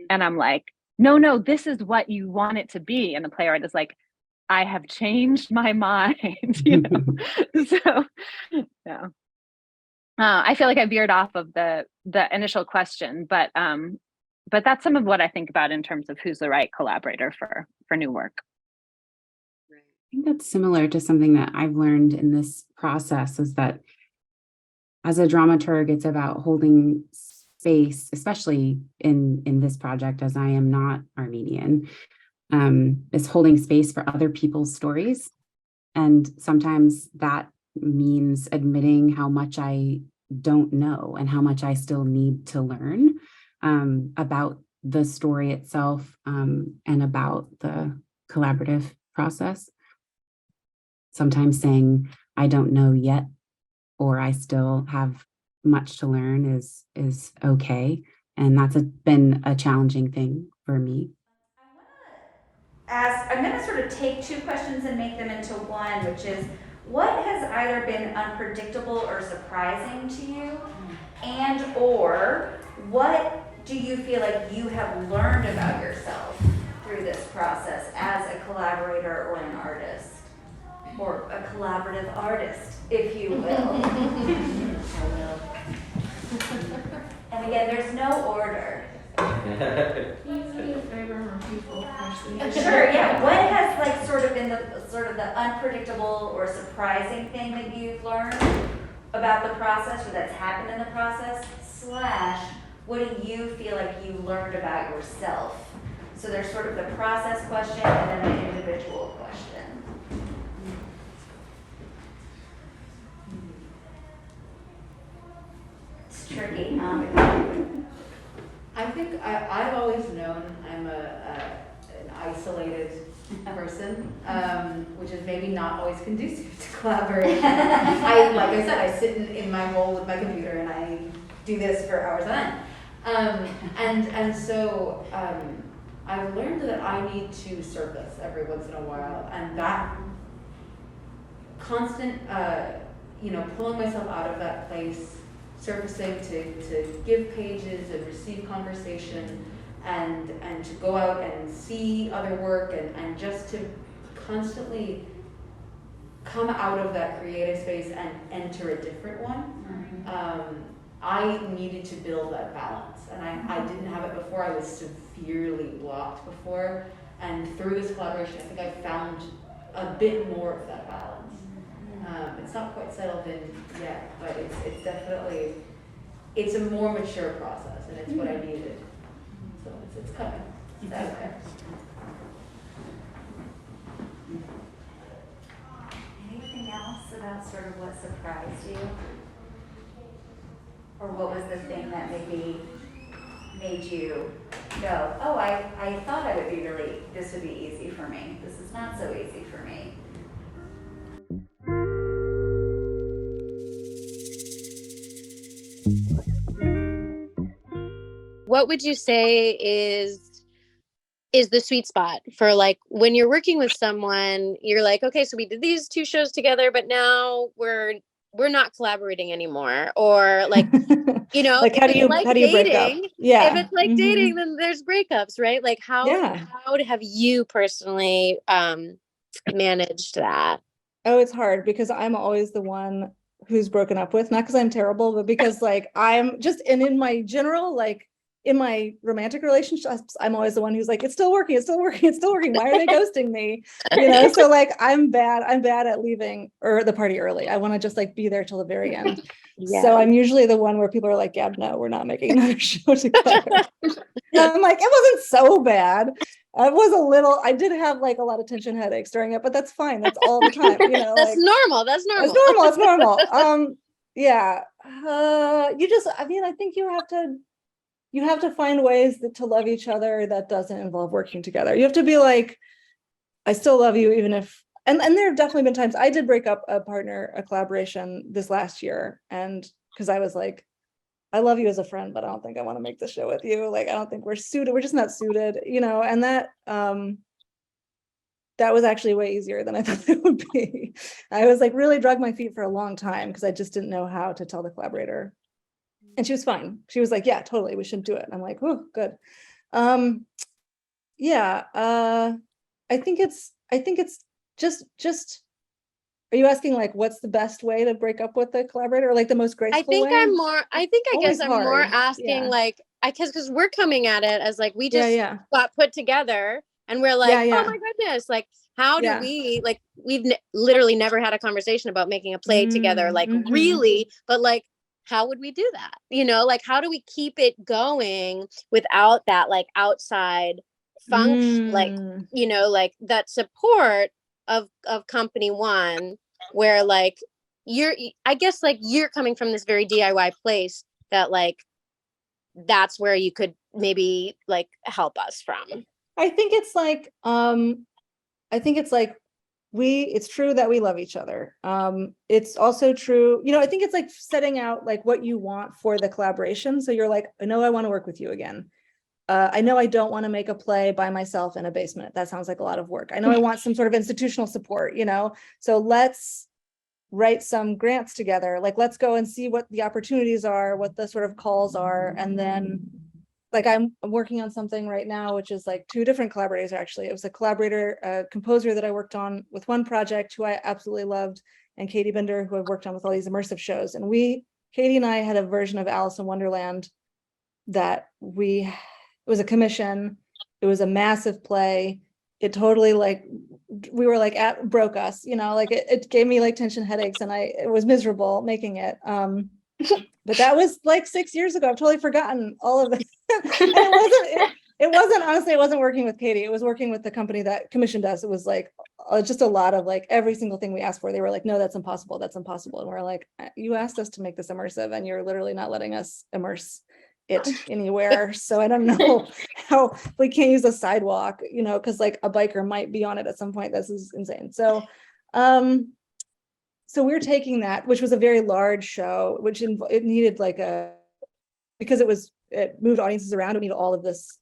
And I'm like, no, this is what you want it to be. And the playwright is like, I have changed my mind, So, yeah. I feel like I veered off of the initial question, but that's some of what I think about in terms of who's the right collaborator for new work. I think that's similar to something that I've learned in this process, is that as a dramaturg, it's about holding space, especially in this project, as I am not Armenian, is holding space for other people's stories. And sometimes that means admitting how much I don't know and how much I still need to learn about the story itself, and about the collaborative process. Sometimes saying, I don't know yet, or I still have much to learn is okay. And that's been a challenging thing for me. I'm going to sort of take two questions and make them into one, which is, what has either been unpredictable or surprising to you? And or what do you feel like you have learned about yourself through this process as a collaborator or an artist? Or a collaborative artist, if you will. I will. And again, there's no order. Sure, yeah. What has like sort of been the unpredictable or surprising thing that you've learned about the process, or that's happened in the process, / what do you feel like you learned about yourself? So there's sort of the process question and then the individual question. It's tricky. I think I've always known I'm an isolated person, which is maybe not always conducive to collaboration. Like I said, I sit in my hole with my computer and I do this for hours on end. And so I've learned that I need to surface every once in a while, and that constant, pulling myself out of that place, surfacing to give pages and receive conversation, and to go out and see other work, and just to constantly come out of that creative space and enter a different one. I needed to build that balance, and I didn't have it before. I was severely blocked before, and through this collaboration, I think I found a bit more of that balance. It's not quite settled in yet, but it's definitely, it's a more mature process, and it's what I needed. So it's coming. It's out there. Anything else about sort of what surprised you? Or what was the thing that maybe made you go, oh, I thought this would be easy for me. This is not so easy for me. What would you say is the sweet spot for, like, when you're working with someone, you're like, okay, so we did these 2 shows together, but now we're not collaborating anymore, or like, like how do you break up? Yeah. If it's like dating, then there's breakups, right? Like how have you personally managed that? Oh, it's hard because I'm always the one who's broken up with, not because I'm terrible, but because like I'm just, and in my general, like in my romantic relationships, I'm always the one who's like, it's still working, it's still working, it's still working. Why are they ghosting me? You know, so like I'm bad at leaving or the party early. I want to just like be there till the very end. Yeah. So I'm usually the one where people are like, yeah, no, we're not making another show together. I'm like, it wasn't so bad. I was a little, I did have like a lot of tension headaches during it, but that's fine. That's all the time, you know. That's like, normal. That's normal. It's normal. It's normal. Yeah. You just, I mean, I think you have to find ways to love each other that doesn't involve working together. You have to be like, I still love you, even if, and there have definitely been times I did break up a collaboration this last year. And because I was like, I love you as a friend, but I don't think I want to make the show with you. Like, I don't think we're suited. We're just not suited, you know, and that was actually way easier than I thought it would be. I was like really dragged my feet for a long time because I just didn't know how to tell the collaborator. And she was fine. She was like, yeah, totally, we should do it. And I'm like, oh, good. Yeah, I think it's just, are you asking like, what's the best way to break up with a collaborator, or like the most graceful way? I guess I'm more asking like, because we're coming at it as like, we just got put together and we're like, oh my goodness, like, how do we, like, we've literally never had a conversation about making a play together, like really, but like, how would we do that? You know, like, how do we keep it going without that like outside function, like, you know, like that support of company one, where like I guess like you're coming from this very DIY place that like that's where you could maybe like help us from. I think it's like it's true that we love each other. It's also true, you know, I think it's like setting out like what you want for the collaboration. So you're like, I know I want to work with you again. I know I don't want to make a play by myself in a basement. That sounds like a lot of work. I know I want some sort of institutional support, you know, so let's write some grants together. Like, let's go and see what the opportunities are, what the sort of calls are. And then like, I'm working on something right now, which is like two different collaborators, actually. It was a composer that I worked on with one project who I absolutely loved, and Katie Bender, who I've worked on with all these immersive shows. And Katie and I had a version of Alice in Wonderland that it was a commission. It was a massive play. It totally like, we were like broke us, you know, like it gave me like tension headaches, and it was miserable making it. But that was like 6 years ago. I've totally forgotten all of this. And it wasn't honestly, it wasn't working with Katie. It was working with the company that commissioned us. It was like just a lot of like every single thing we asked for. They were like, no, that's impossible. That's impossible. And we're like, you asked us to make this immersive and you're literally not letting us immerse it anywhere. So I don't know how we can't use a sidewalk, you know, because like a biker might be on it at some point. This is insane. So so we're taking that, which was a very large show, which it needed like because it moved audiences around, it needed all of this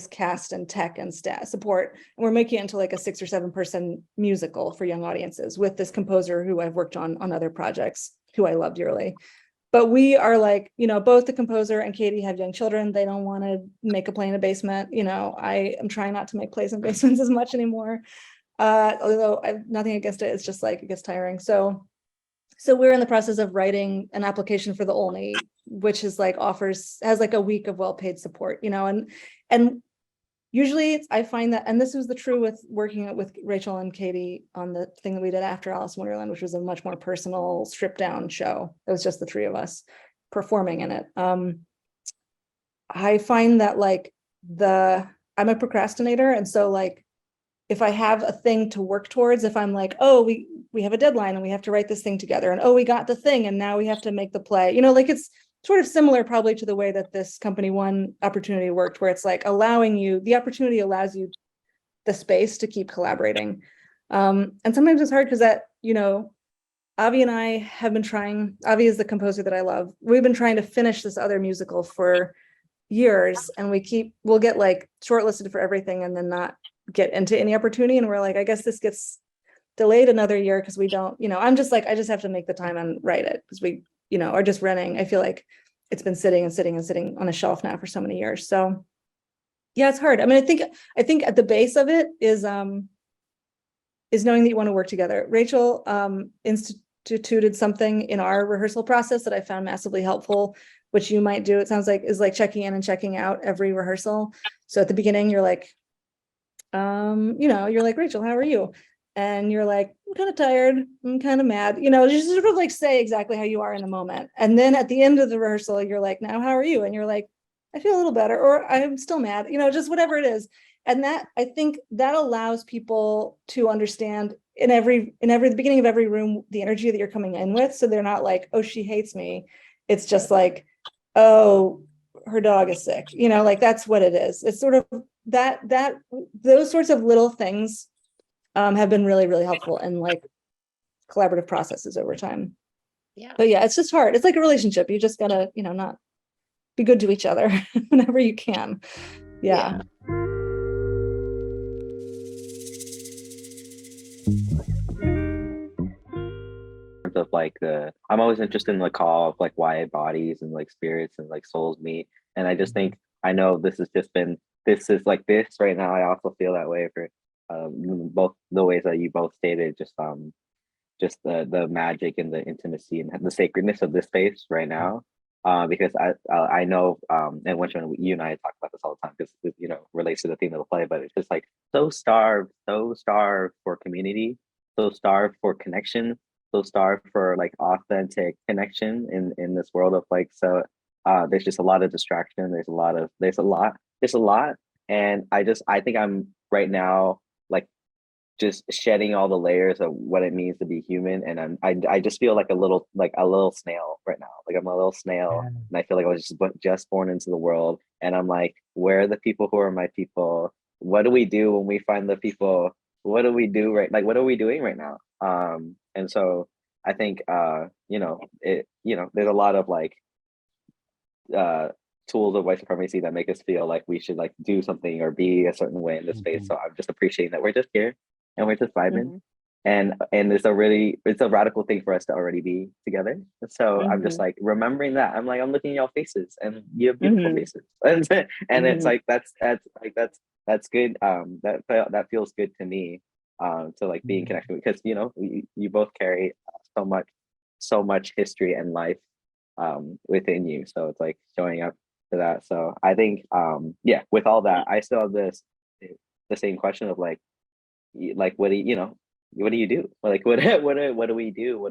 cast and tech and staff support. And we're making it into like a 6 or 7 person musical for young audiences with this composer who I've worked on other projects, who I love dearly. But we are like, you know, both the composer and Katie have young children. They don't want to make a play in a basement. You know, I am trying not to make plays in basements as much anymore. Although I have nothing against it, it's just like, it gets tiring. So we're in the process of writing an application for the Olney, which is like has like a week of well-paid support, you know, and usually I find that, and this was the true with working with Rachel and Katie on the thing that we did after Alice in Wonderland, which was a much more personal, stripped down show. It was just the three of us performing in it. I find that like I'm a procrastinator. And so like, if I have a thing to work towards, if I'm like, oh, we have a deadline and we have to write this thing together, and oh, we got the thing and now we have to make the play, you know, like it's sort of similar probably to the way that this company one opportunity worked, where it's like the opportunity allows you the space to keep collaborating. And sometimes it's hard because that, you know, Avi and I have been trying, Avi is the composer that I love. We've been trying to finish this other musical for years, and we'll get like shortlisted for everything and then not get into any opportunity. And we're like, I guess this gets delayed another year because we don't, you know, I'm just like, I just have to make the time and write it because we, you know, are just running. I feel like it's been sitting on a shelf now for so many years. So yeah, it's hard. I mean, I think at the base of it is is knowing that you want to work together. Rachel instituted something in our rehearsal process that I found massively helpful, which you might do, it sounds like, is like checking in and checking out every rehearsal. So at the beginning, you're like, you're like, Rachel, how are you? And you're like, I'm kind of tired, I'm kind of mad, just sort of like say exactly how you are in the moment. And then at the end of the rehearsal, you're like, now, how are you? And you're like, I feel a little better, or I'm still mad, just whatever it is. And that, I think that allows people to understand in the beginning of every room, the energy that you're coming in with. So they're not like, oh, she hates me. It's just like, oh, her dog is sick, like that's what it is. It's sort of those sorts of little things have been really, really helpful in like collaborative processes over time. Yeah. But yeah, it's just hard. It's like a relationship. You just gotta, not be good to each other whenever you can. Yeah. Of like I'm always interested in the call of like why bodies and like spirits and like souls meet. And I just think, I know this is like this right now. I also feel that way for both the ways that you both stated, just the magic and the intimacy and the sacredness of this space right now. Because I know, and Wenxuan, you and I talk about this all the time because relates to the theme of the play, but it's just like so starved for community, so starved for connection, so starved for like authentic connection in this world of like, so there's just a lot of distraction, there's a lot, and I think I'm right now like just shedding all the layers of what it means to be human, and I just feel like a little snail right now. Like I'm a little snail, and I feel like I was just born into the world, and I'm like, where are the people who are my people? What do we do when we find the people? What do we do what are we doing right now? And so I think there's a lot of like tools of white supremacy that make us feel like we should like do something or be a certain way in this space. So I'm just appreciating that we're just here and we're just vibing. And it's a radical thing for us to already be together. So I'm just like remembering that. I'm looking at y'all faces and you have beautiful faces. And it's like that's good. That feels good to me. To like being connected, because you both carry so much history and life within you. So it's like showing up to that. So I think with all that, I still have the same question of like what do you do? Like what do we do?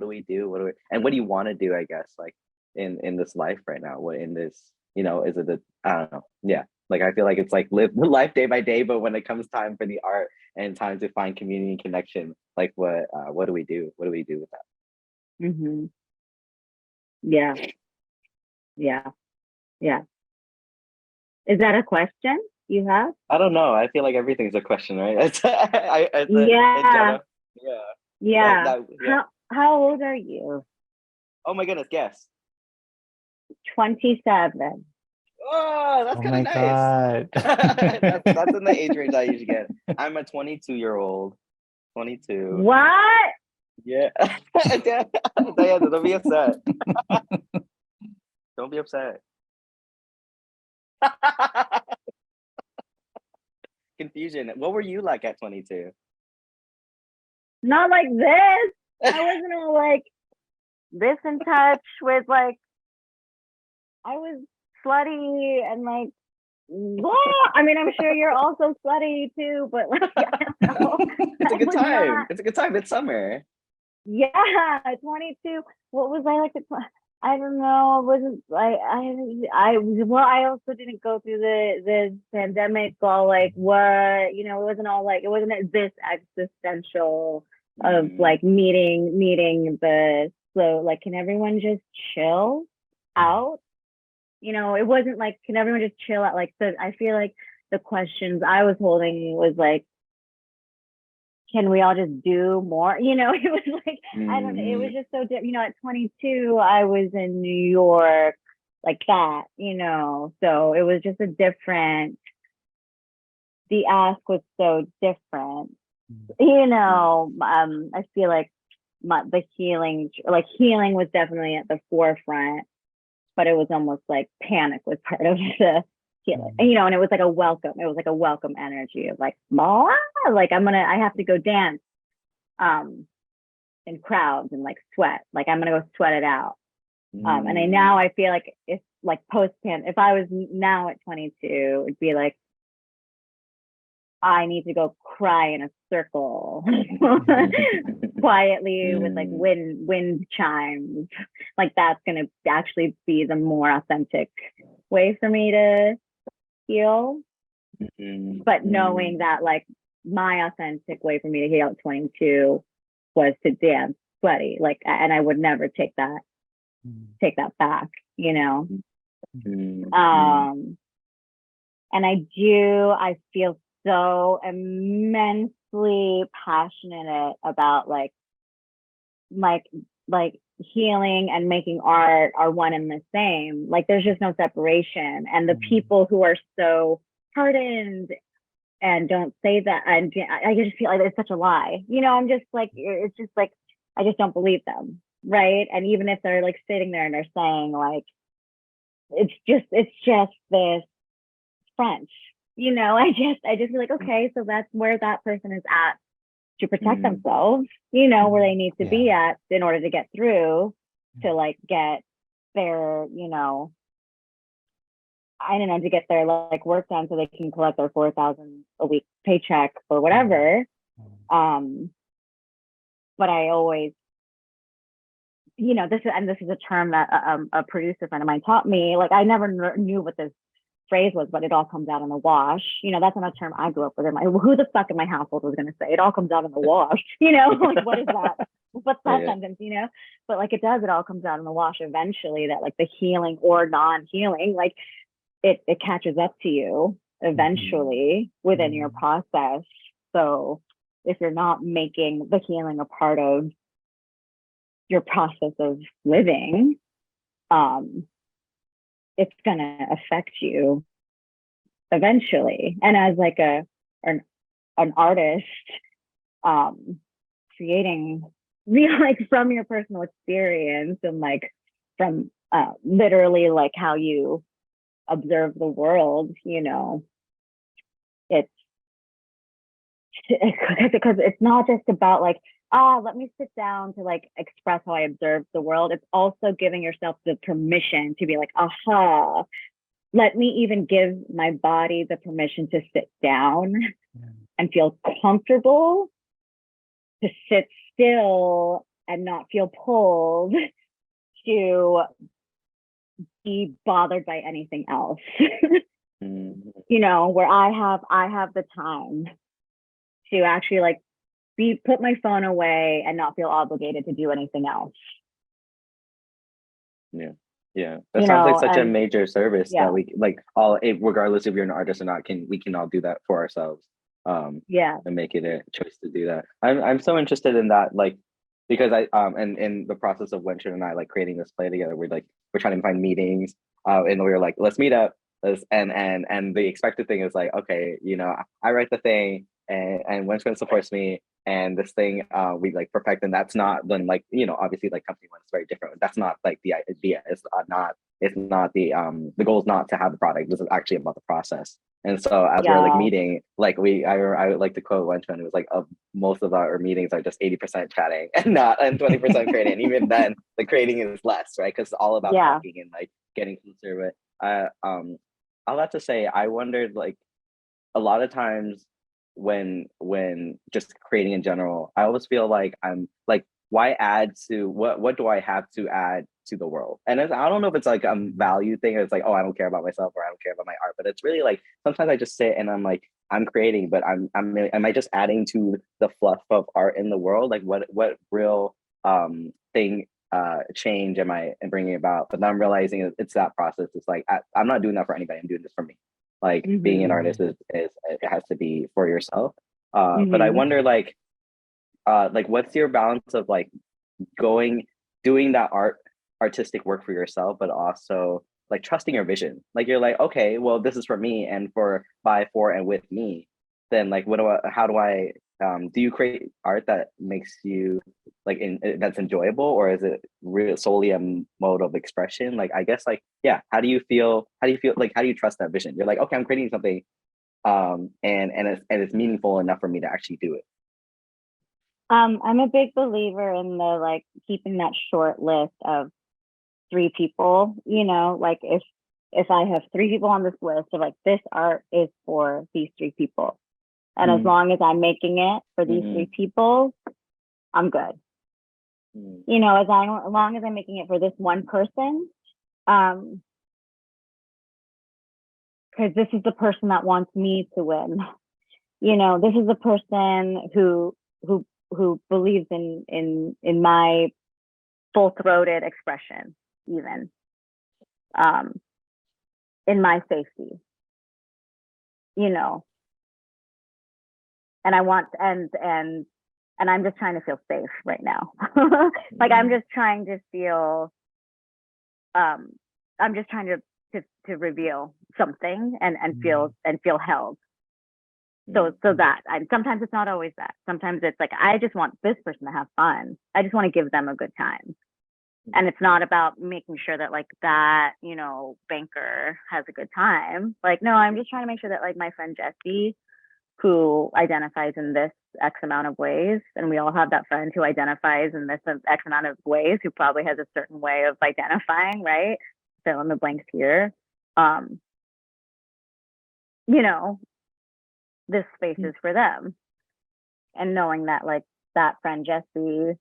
And what do you want to do, I guess, like in this life right now? What in this, is it I don't know. Yeah. Like I feel like it's like live life day by day, but when it comes time for the art and time to find community and connection, like what do we do? What do we do with that? Yeah. Is that a question you have? I don't know. I feel like everything's a question, right? Yeah. How old are you? Oh my goodness, guess. 27. Oh, that's kind of nice. God. that's in the age range I usually get. I'm a 22-year-old. 22. What? Yeah. Diana, don't be upset. Don't be upset. Confusion. What were you like at 22? Not like this. I wasn't all like this in touch with like, I was slutty and like, blah. I mean, I'm sure you're also slutty too, but like, I don't know. It's a good time. It's a good time. It's summer. Yeah, 22. What was I like? I don't know. It wasn't like I also didn't go through the pandemic all like what, it wasn't all like, it wasn't this existential of like meeting the, so like, can everyone just chill out? It wasn't like, can everyone just chill out? Like, so I feel like the questions I was holding was like, can we all just do more? It was like, I don't know. It was just so different. At 22, I was in New York like that, so it was just the ask was so different. I feel like the healing was definitely at the forefront, but it was almost like panic was part of the healing, and it was like a welcome energy of like, like I have to go dance in crowds and like sweat. Like I'm gonna go sweat it out. And I feel like if like if I was now at 22, it'd be like I need to go cry in a circle quietly with like wind chimes. Like that's gonna actually be the more authentic way for me to heal. But knowing that like my authentic way for me to heal at 22 was to dance sweaty, like, and I would never take that back, you know. And I feel so immensely passionate about like healing and making art are one and the same. Like there's just no separation. And the people who are so hardened and don't say that, and I just feel like it's such a lie, you know. I'm just like, it's just like I just don't believe them, right? And even if they're like sitting there and they're saying like it's just this French, you know, I just feel like, okay, so that's where that person is at to protect themselves, you know, where they need to be at in order to get through to like get their, you know, I don't know, to get their like work done so they can collect their 4,000 a week paycheck or whatever. But I always, you know, this is a term that a producer friend of mine taught me. Like I never knew what this phrase was, but it all comes out in the wash. You know, that's not a term I grew up with. Who the fuck in my household was going to say it all comes out in the wash? You know, like what is that? What's that sentence? You know, but like it does. It all comes out in the wash eventually. That like the healing or non-healing, like it catches up to you eventually within your process. So if you're not making the healing a part of your process of living, it's gonna affect you eventually. And as like an artist, creating like from your personal experience and like from literally like how you observe the world, you know, it's because it's not just about like, let me sit down to like express how I observe the world. It's also giving yourself the permission to be like, aha, let me even give my body the permission to sit down and feel comfortable, to sit still and not feel pulled, to be bothered by anything else. You know, where I have the time to actually like put my phone away and not feel obligated to do anything else. That sounds like such a major service that we like all, regardless if you're an artist or not, we can all do that for ourselves. And make it a choice to do that. I'm so interested in that, like, because and in the process of Wenxuan and I like creating this play together, we're trying to find meetings, and we were like, let's meet up. And the expected thing is like, okay, you know, I write the thing and Wenxuan supports me, and this thing we like perfect, and that's not when, like, you know, obviously like company one is very different. That's not like the idea. It's not the goal is not to have the product. This is actually about the process. And so as we're like meeting, like I would like to quote Wenxuan, it was like most of our meetings are just 80% chatting and 20% creating. And even then the creating is less, right? Because it's all about talking and like getting closer. But all that to say, I wondered, like, a lot of times when just creating in general, I always feel like I'm like, why add to what do I have to add to the world? And I don't know if it's like a value thing, or it's like, oh, I don't care about myself or I don't care about my art, but it's really like sometimes I just sit and I'm like, I'm creating, but am I just adding to the fluff of art in the world? Like what real change am I bringing about? But now I'm realizing it's that process. It's like I'm not doing that for anybody. I'm doing this for me. Like being an artist is it has to be for yourself. But I wonder, like what's your balance of like doing that artistic work for yourself, but also like trusting your vision. Like you're like, okay, well, this is for me and by, for, and with me. Then like, do you create art that makes you like that's enjoyable, or is it really solely a mode of expression? Like, I guess, like, yeah, how do you feel like, how do you trust that vision? You're like, okay, I'm creating something, and it's meaningful enough for me to actually do it. I'm a big believer in the like keeping that short list of 3 people, like if I have 3 people on this list of like this art is for these 3 people. And as long as I'm making it for these 3 people, I'm good. As long as I'm making it for this one person, because this is the person that wants me to win. This is the person who believes in my full-throated expression, even in my safety, and I want and I'm just trying to feel safe right now. Like I'm just trying to feel I'm just trying to reveal something and feel held. So that sometimes it's not always that. Sometimes it's like I just want this person to have fun. I just want to give them a good time. And it's not about making sure that like that, banker has a good time. Like, no, I'm just trying to make sure that like my friend Jessie, who identifies in this X amount of ways, and we all have that friend who identifies in this X amount of ways, who probably has a certain way of identifying, right? Fill in the blanks here. This space is for them. And knowing that like that friend Jessie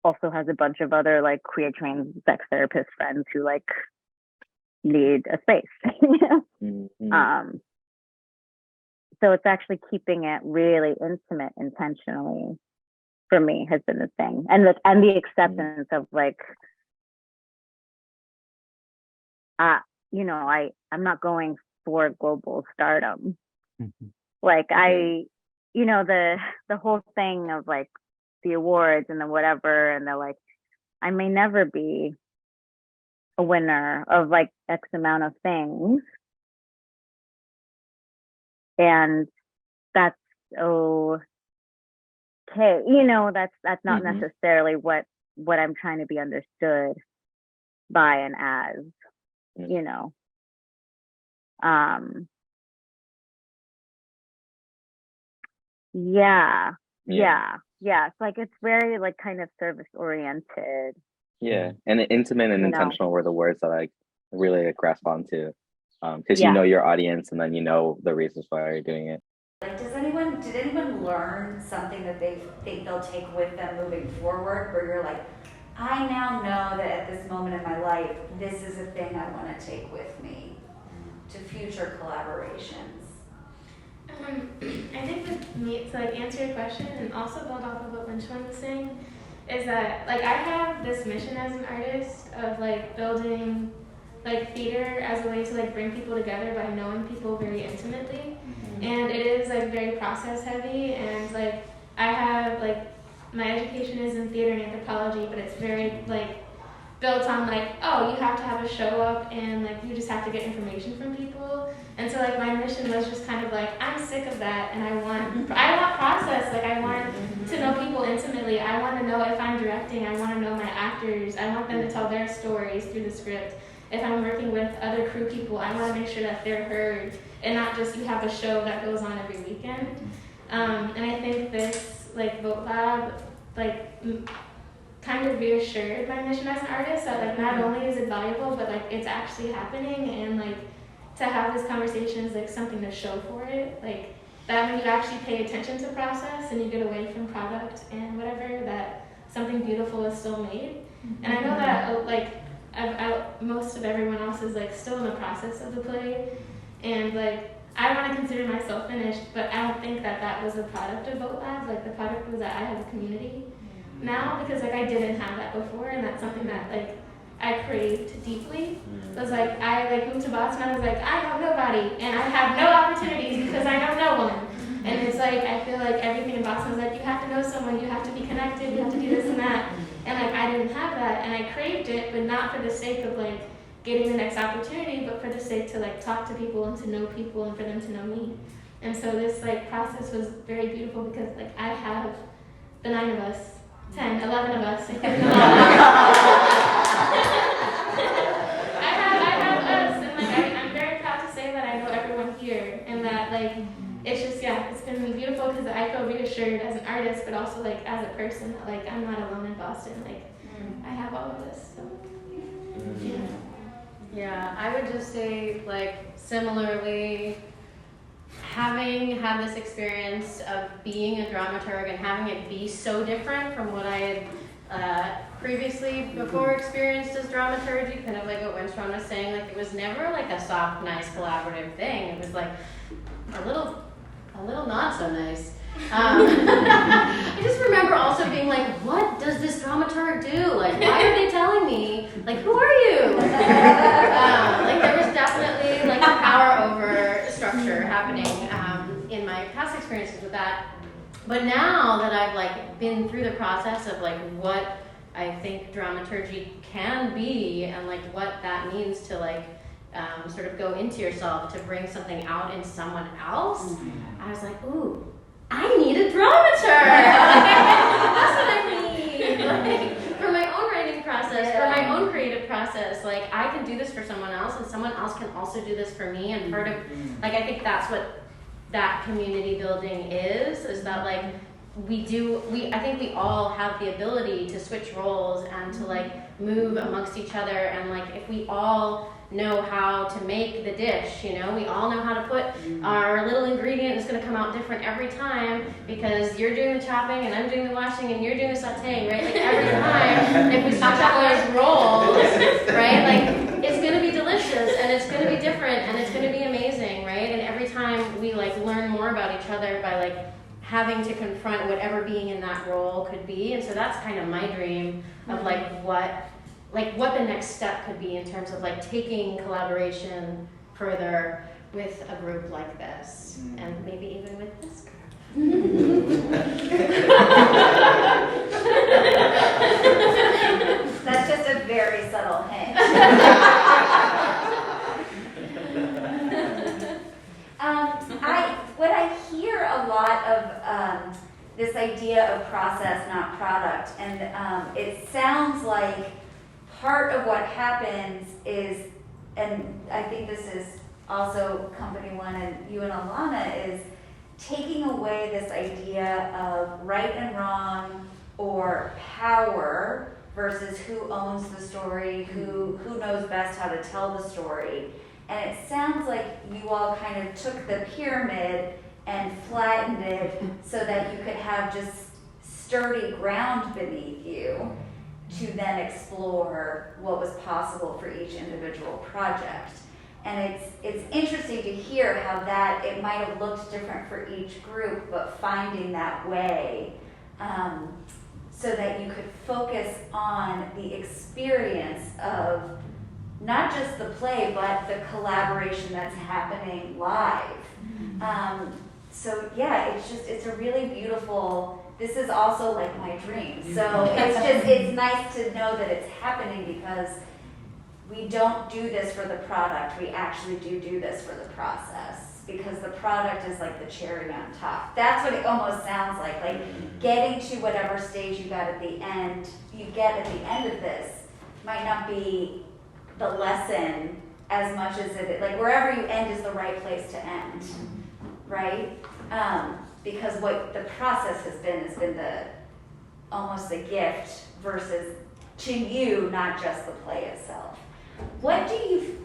also has a bunch of other like queer trained sex therapist friends who like need a space. So it's actually keeping it really intimate intentionally for me has been the thing. And the acceptance of like I'm not going for global stardom. Like the whole thing of like the awards and the whatever, and they're like, I may never be a winner of like X amount of things. And that's okay. That's not necessarily what I'm trying to be understood by and as, Yeah. It's like it's very like kind of service oriented. Yeah, and intimate and intentional were the words that I really like, grasp onto, because you know your audience, and then you know the reasons why you're doing it. Like, did anyone learn something that they think they'll take with them moving forward, where you're like, I now know that at this moment in my life, this is a thing I want to take with me to future collaborations? I think with me, to like answer your question and also build off of what Wenxuan was saying, is that like I have this mission as an artist of like building like theater as a way to like bring people together by knowing people very intimately. And it is like very process heavy, and like I have like my education is in theater and anthropology, but it's very like built on like, oh, you have to have a show up and like you just have to get information from people. And so like my mission was just kind of like, I'm sick of that, and I want process. Like I want to know people intimately. I want to know if I'm directing, I want to know my actors. I want them to tell their stories through the script. If I'm working with other crew people, I want to make sure that they're heard and not just you have a show that goes on every weekend. And I think this like Vote Lab like kind of reassured my mission as an artist that like not only is it valuable, but like it's actually happening, and like to have this conversation is like something to show for it. Like that when you actually pay attention to process and you get away from product and whatever, that something beautiful is still made. And I know that like most of everyone else is like still in the process of the play, and like I want to consider myself finished, but I don't think that was the product of Vote Lab. Like the product was that I have a community now, because like I didn't have that before, and that's something that like I craved deeply. It was like I like moved to Boston, I was like, I know nobody and I have no opportunities because I know no one. And it's like I feel like everything in Boston is like you have to know someone, you have to be connected, you have to do this and that. And like I didn't have that, and I craved it, but not for the sake of like getting the next opportunity, but for the sake to like talk to people and to know people and for them to know me. And so this like process was very beautiful because like I have the 9 of us, 10, 11 of us. I have us, and like I'm very proud to say that I know everyone here, and that like it's just it's been beautiful because I feel reassured also like as a person, like I'm not alone in Boston. Like I have all of this. So yeah. Yeah, I would just say, like, similarly, having had this experience of being a dramaturg and having it be so different from what I had previously before experienced as dramaturgy, kind of like what Wenxuan was saying, like it was never like a soft, nice, collaborative thing. It was like a little not so nice. I just remember also being like, what does this dramaturg do? Like, why are they telling me? Like, who are you? Like, there was definitely like a power over structure happening in my past experiences with that. But now that I've like been through the process of like what I think dramaturgy can be and like what that means to like sort of go into yourself to bring something out in someone else, I was like, ooh, I need a dramaturg. That's what I need. Like, for my own writing process, for my own creative process, like I can do this for someone else and someone else can also do this for me. And part of, like, I think that's what that community building is that like I think we all have the ability to switch roles and to like move amongst each other. And like if we all know how to make the dish, you know, we all know how to put our little ingredient is going to come out different every time because you're doing the chopping and I'm doing the washing and you're doing the sauteing, right? Like every time, if we switch up those roles, right? Like it's going to be delicious and it's going to be different and it's going to be amazing, right? And every time we like learn more about each other by like having to confront whatever being in that role could be. And so that's kind of my dream of like what the next step could be in terms of like taking collaboration further with a group like this and maybe even with this group. That's just a very subtle hint. What I hear a lot of this idea of process, not product, and it sounds like part of what happens is, and I think this is also Company One and you and Alana, is taking away this idea of right and wrong or power versus who owns the story, who knows best how to tell the story. And it sounds like you all kind of took the pyramid and flattened it so that you could have just sturdy ground beneath you to then explore what was possible for each individual project. And it's interesting to hear how that, it might have looked different for each group, but finding that way so that you could focus on the experience of not just the play, but the collaboration that's happening live. So yeah, it's a really beautiful, this is also like my dream. So it's nice to know that it's happening because we don't do this for the product, we actually do this for the process because the product is like the cherry on top. That's what it almost sounds like getting to whatever stage you get at the end of this might not be the lesson as much as it, like wherever you end is the right place to end, right? Because what the process has been the almost the gift versus to you, not just the play itself. What do you,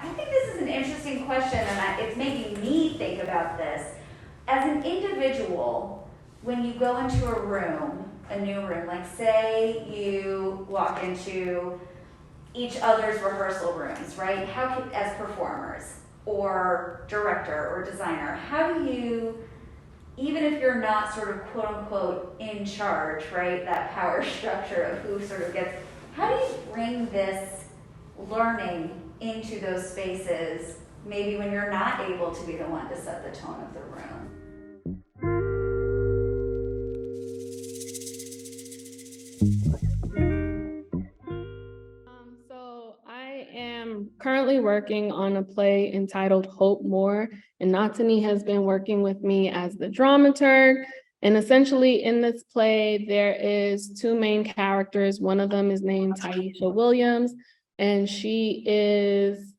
I think this is an interesting question and it's making me think about this. As an individual, when you go into a room, a new room, like say you walk into each other's rehearsal rooms, right? How can, as performers or director or designer, how do you, even if you're not sort of quote unquote in charge, right? That power structure of who sort of gets, how do you bring this learning into those spaces, maybe when you're not able to be the one to set the tone of the room? So I am currently working on a play entitled Hope More, and Natani has been working with me as the dramaturg. And essentially in this play, there is two main characters. One of them is named Taisha Williams, and she is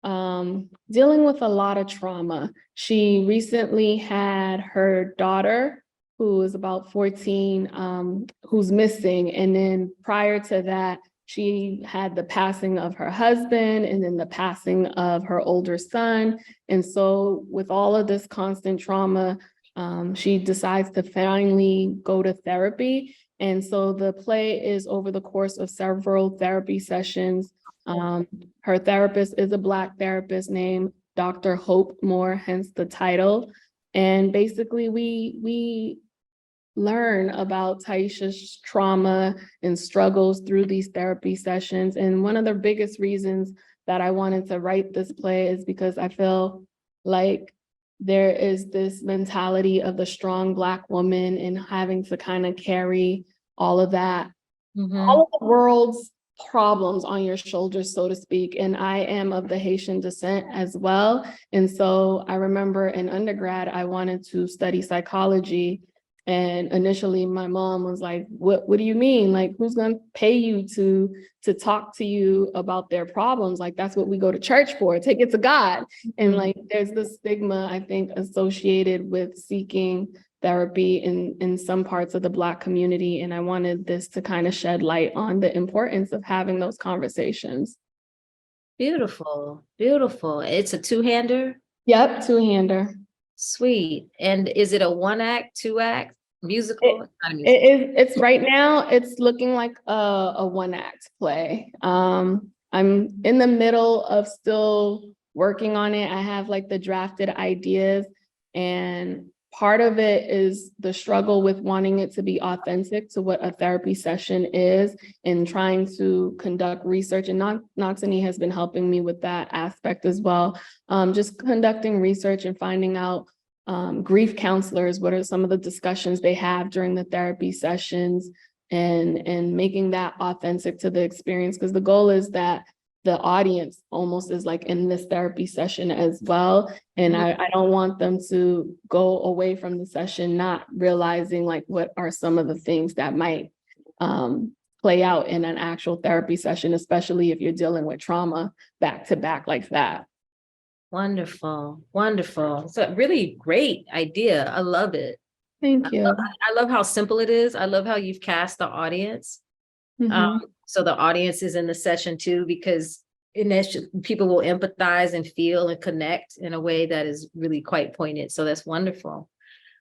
dealing with a lot of trauma. She recently had her daughter who is about 14, who's missing. And then prior to that, she had the passing of her husband and then the passing of her older son. And so with all of this constant trauma, she decides to finally go to therapy. And so the play is over the course of several therapy sessions. Her therapist is a Black therapist named Dr. Hope Moore, hence the title. And basically we learn about Taisha's trauma and struggles through these therapy sessions. And one of the biggest reasons that I wanted to write this play is because I feel like there is this mentality of the strong Black woman and having to kind of carry all of that, all of the world's problems on your shoulders, so to speak. And I am of the Haitian descent as well. And so I remember in undergrad, I wanted to study psychology. And initially my mom was like, what do you mean? Like, who's going to pay you to talk to you about their problems? Like, that's what we go to church for, take it to God. And like, there's this stigma, I think, associated with seeking therapy in some parts of the Black community. And I wanted this to kind of shed light on the importance of having those conversations. Beautiful, beautiful. It's a two-hander? Yep, two-hander. Sweet. And is it a one act, two act? Musical? It's right now, it's looking like a one act play. I'm in the middle of still working on it. I have like the drafted ideas, and part of it is the struggle with wanting it to be authentic to what a therapy session is and trying to conduct research. And Natsani has been helping me with that aspect as well. Just conducting research and finding out grief counselors, what are some of the discussions they have during the therapy sessions, and making that authentic to the experience. Because the goal is that the audience almost is like in this therapy session as well. And I don't want them to go away from the session not realizing like what are some of the things that might play out in an actual therapy session, especially if you're dealing with trauma back to back like that. Wonderful, wonderful. It's a really great idea. I love it. Thank you. I love how simple it is. I love how you've cast the audience. So the audience is in the session too, because people will empathize and feel and connect in a way that is really quite poignant. So that's wonderful.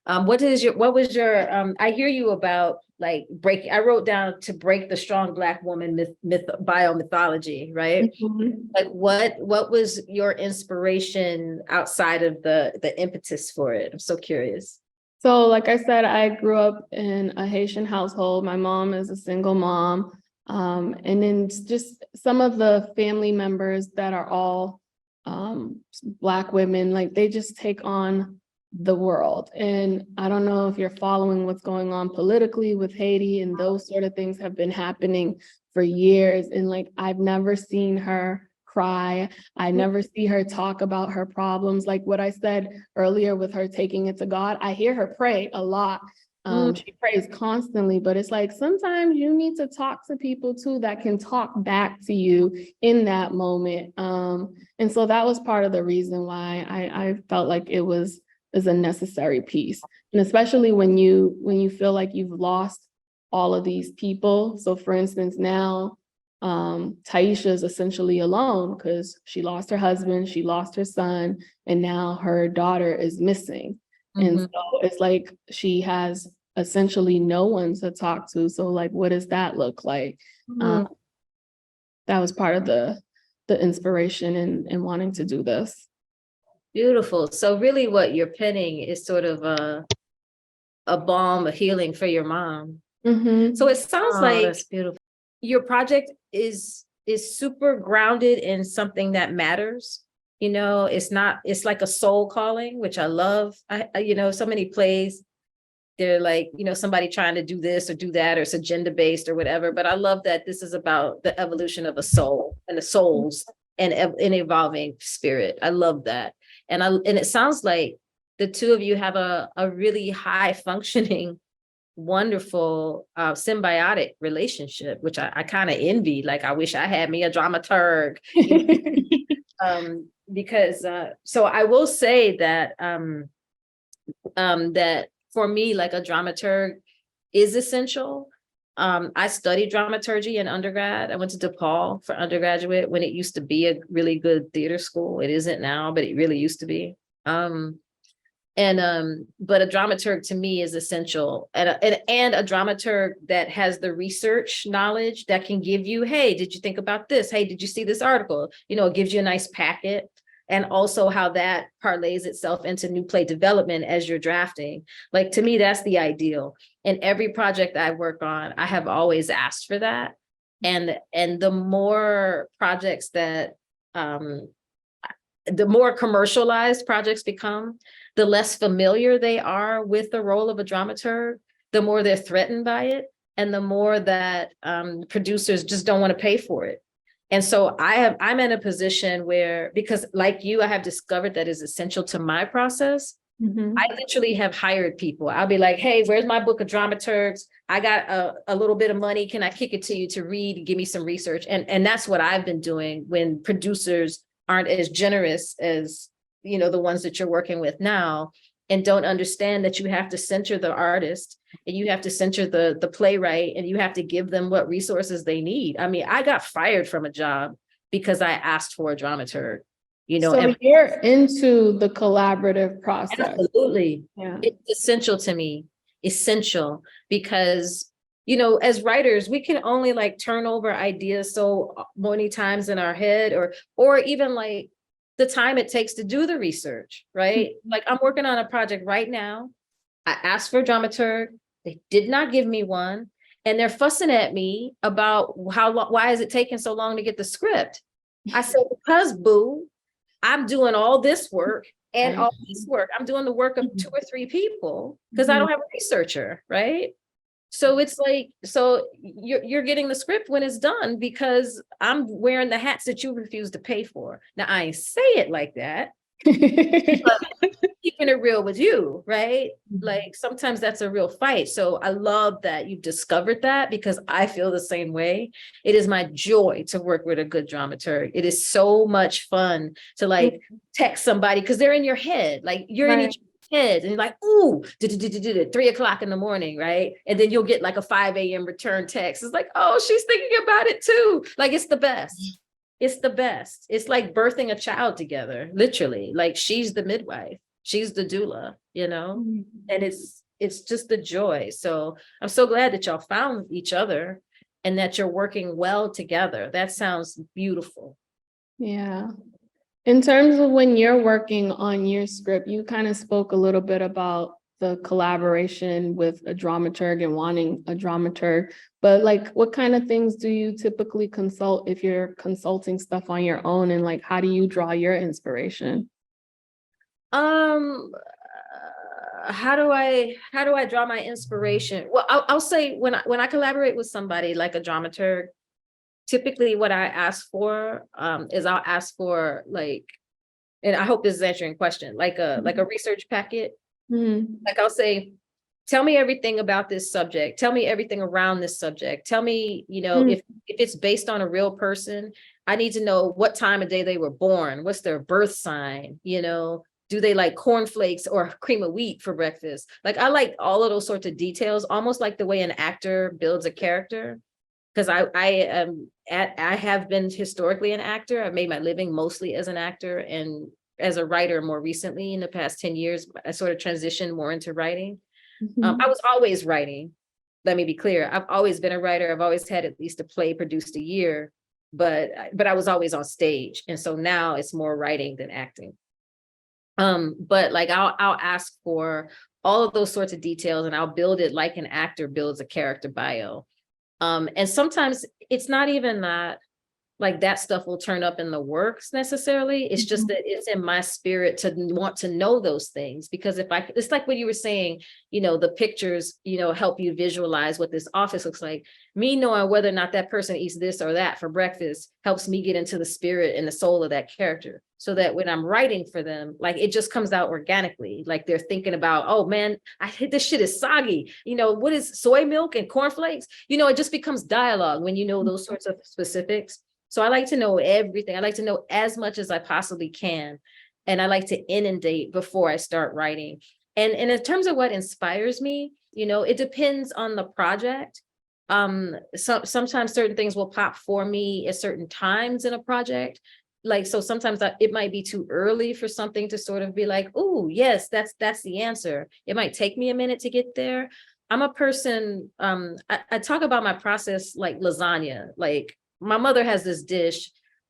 What was your, I hear you about like I wrote down to break the strong Black woman biomythology, right? Like what was your inspiration outside of the impetus for it? I'm so curious. So like I said, I grew up in a Haitian household. My mom is a single mom. And then just some of the family members that are all Black women, like they just take on the world. And I don't know if you're following what's going on politically with Haiti, and those sort of things have been happening for years. And like, I've never seen her cry. I never see her talk about her problems. Like what I said earlier with her taking it to God, I hear her pray a lot. She prays constantly, but it's like, sometimes you need to talk to people too that can talk back to you in that moment. And so that was part of the reason why I felt like it is a necessary piece. And especially when you feel like you've lost all of these people. So for instance, now Taisha is essentially alone because she lost her husband, she lost her son, and now her daughter is missing. And so it's like she has essentially no one to talk to. So like, what does that look like? That was part of the inspiration in wanting to do this. Beautiful. So really what you're penning is sort of a balm of healing for your mom. So it sounds like that's beautiful. Your project is super grounded in something that matters. You know, it's like a soul calling, which I love. So many plays, they're like, somebody trying to do this or do that, or it's agenda-based or whatever. But I love that this is about the evolution of a soul and the souls and an evolving spirit. I love that. And it sounds like the two of you have a really high functioning, wonderful, symbiotic relationship, which I kind of envy. Like, I wish I had me a dramaturg. Because so I will say that that for me, like a dramaturg is essential. I studied dramaturgy in undergrad. I went to DePaul for undergraduate when it used to be a really good theater school. It isn't now, but it really used to be. But a dramaturg to me is essential, and a dramaturg that has the research knowledge that can give you, hey, did you think about this? Hey, did you see this article? It gives you a nice packet, and also how that parlays itself into new play development as you're drafting. Like, to me, that's the ideal. In every project I work on, I have always asked for that. And the more projects that, the more commercialized projects become, the less familiar they are with the role of a dramaturg, the more they're threatened by it, and the more that producers just don't want to pay for it. And so I'm in a position where, because like you, I have discovered that is essential to my process. I literally have hired people. I'll be like, hey, where's my book of dramaturgs? I got a little bit of money. Can I kick it to you to read? Give me some research. And that's what I've been doing when producers aren't as generous as, the ones that you're working with now, and don't understand that you have to center the artist, and you have to center the playwright, and you have to give them what resources they need. I mean, I got fired from a job because I asked for a dramaturg, So you're into the collaborative process. Absolutely. Yeah. It's essential to me, essential, because as writers, we can only like turn over ideas so many times in our head, or even like the time it takes to do the research, right? Like, I'm working on a project right now. I asked for a dramaturg. They did not give me one. And they're fussing at me about why is it taking so long to get the script? I said, because boo, I'm doing all this work and all this work. I'm doing the work of 2 or 3 people because I don't have a researcher, right? So it's like, so you're getting the script when it's done because I'm wearing the hats that you refuse to pay for. Now, I ain't say it like that, but keeping it real with you, right? Like, sometimes that's a real fight. So I love that you've discovered that, because I feel the same way. It is my joy to work with a good dramaturg. It is so much fun to like text somebody, because they're in your head, like you're in each head, and you're like, ooh, 3 o'clock in the morning, right? And then you'll get like a 5 a.m. return text. It's like, oh, she's thinking about it too. Like, it's the best. It's the best. It's like birthing a child together, literally. Like, she's the midwife, she's the doula, and it's just the joy. So I'm so glad that y'all found each other and that you're working well together. That sounds beautiful. Yeah. In terms of when you're working on your script, you kind of spoke a little bit about the collaboration with a dramaturg and wanting a dramaturg, but like, what kind of things do you typically consult if you're consulting stuff on your own, and like, how do you draw your inspiration? How do I draw my inspiration? Well, I'll say when I collaborate with somebody like a dramaturg, typically what I ask for is I'll ask for like, and I hope this is answering your question, like a research packet. Like, I'll say, tell me everything about this subject. Tell me everything around this subject. Tell me, if it's based on a real person, I need to know what time of day they were born. What's their birth sign? Do they like cornflakes or cream of wheat for breakfast? Like, I like all of those sorts of details, almost like the way an actor builds a character. Because I have been historically an actor. I've made my living mostly as an actor, and as a writer more recently. In the past 10 years, I sort of transitioned more into writing. I was always writing. Let me be clear. I've always been a writer. I've always had at least a play produced a year, but I was always on stage. And so now it's more writing than acting. But like, I'll ask for all of those sorts of details, and I'll build it like an actor builds a character bio. And sometimes it's not even that like that stuff will turn up in the works necessarily. It's just that it's in my spirit to want to know those things, because it's like what you were saying, the pictures, help you visualize what this office looks like. Me knowing whether or not that person eats this or that for breakfast helps me get into the spirit and the soul of that character, so that when I'm writing for them, like, it just comes out organically. Like, they're thinking about, oh man, this shit is soggy. What is soy milk and cornflakes? It just becomes dialogue when you know those sorts of specifics. So I like to know everything. I like to know as much as I possibly can. And I like to inundate before I start writing. And in terms of what inspires me, it depends on the project. Sometimes certain things will pop for me at certain times in a project. Like, so sometimes it might be too early for something to sort of be like, oh, yes, that's the answer. It might take me a minute to get there. I'm a person, I talk about my process like lasagna. Like, my mother has this dish,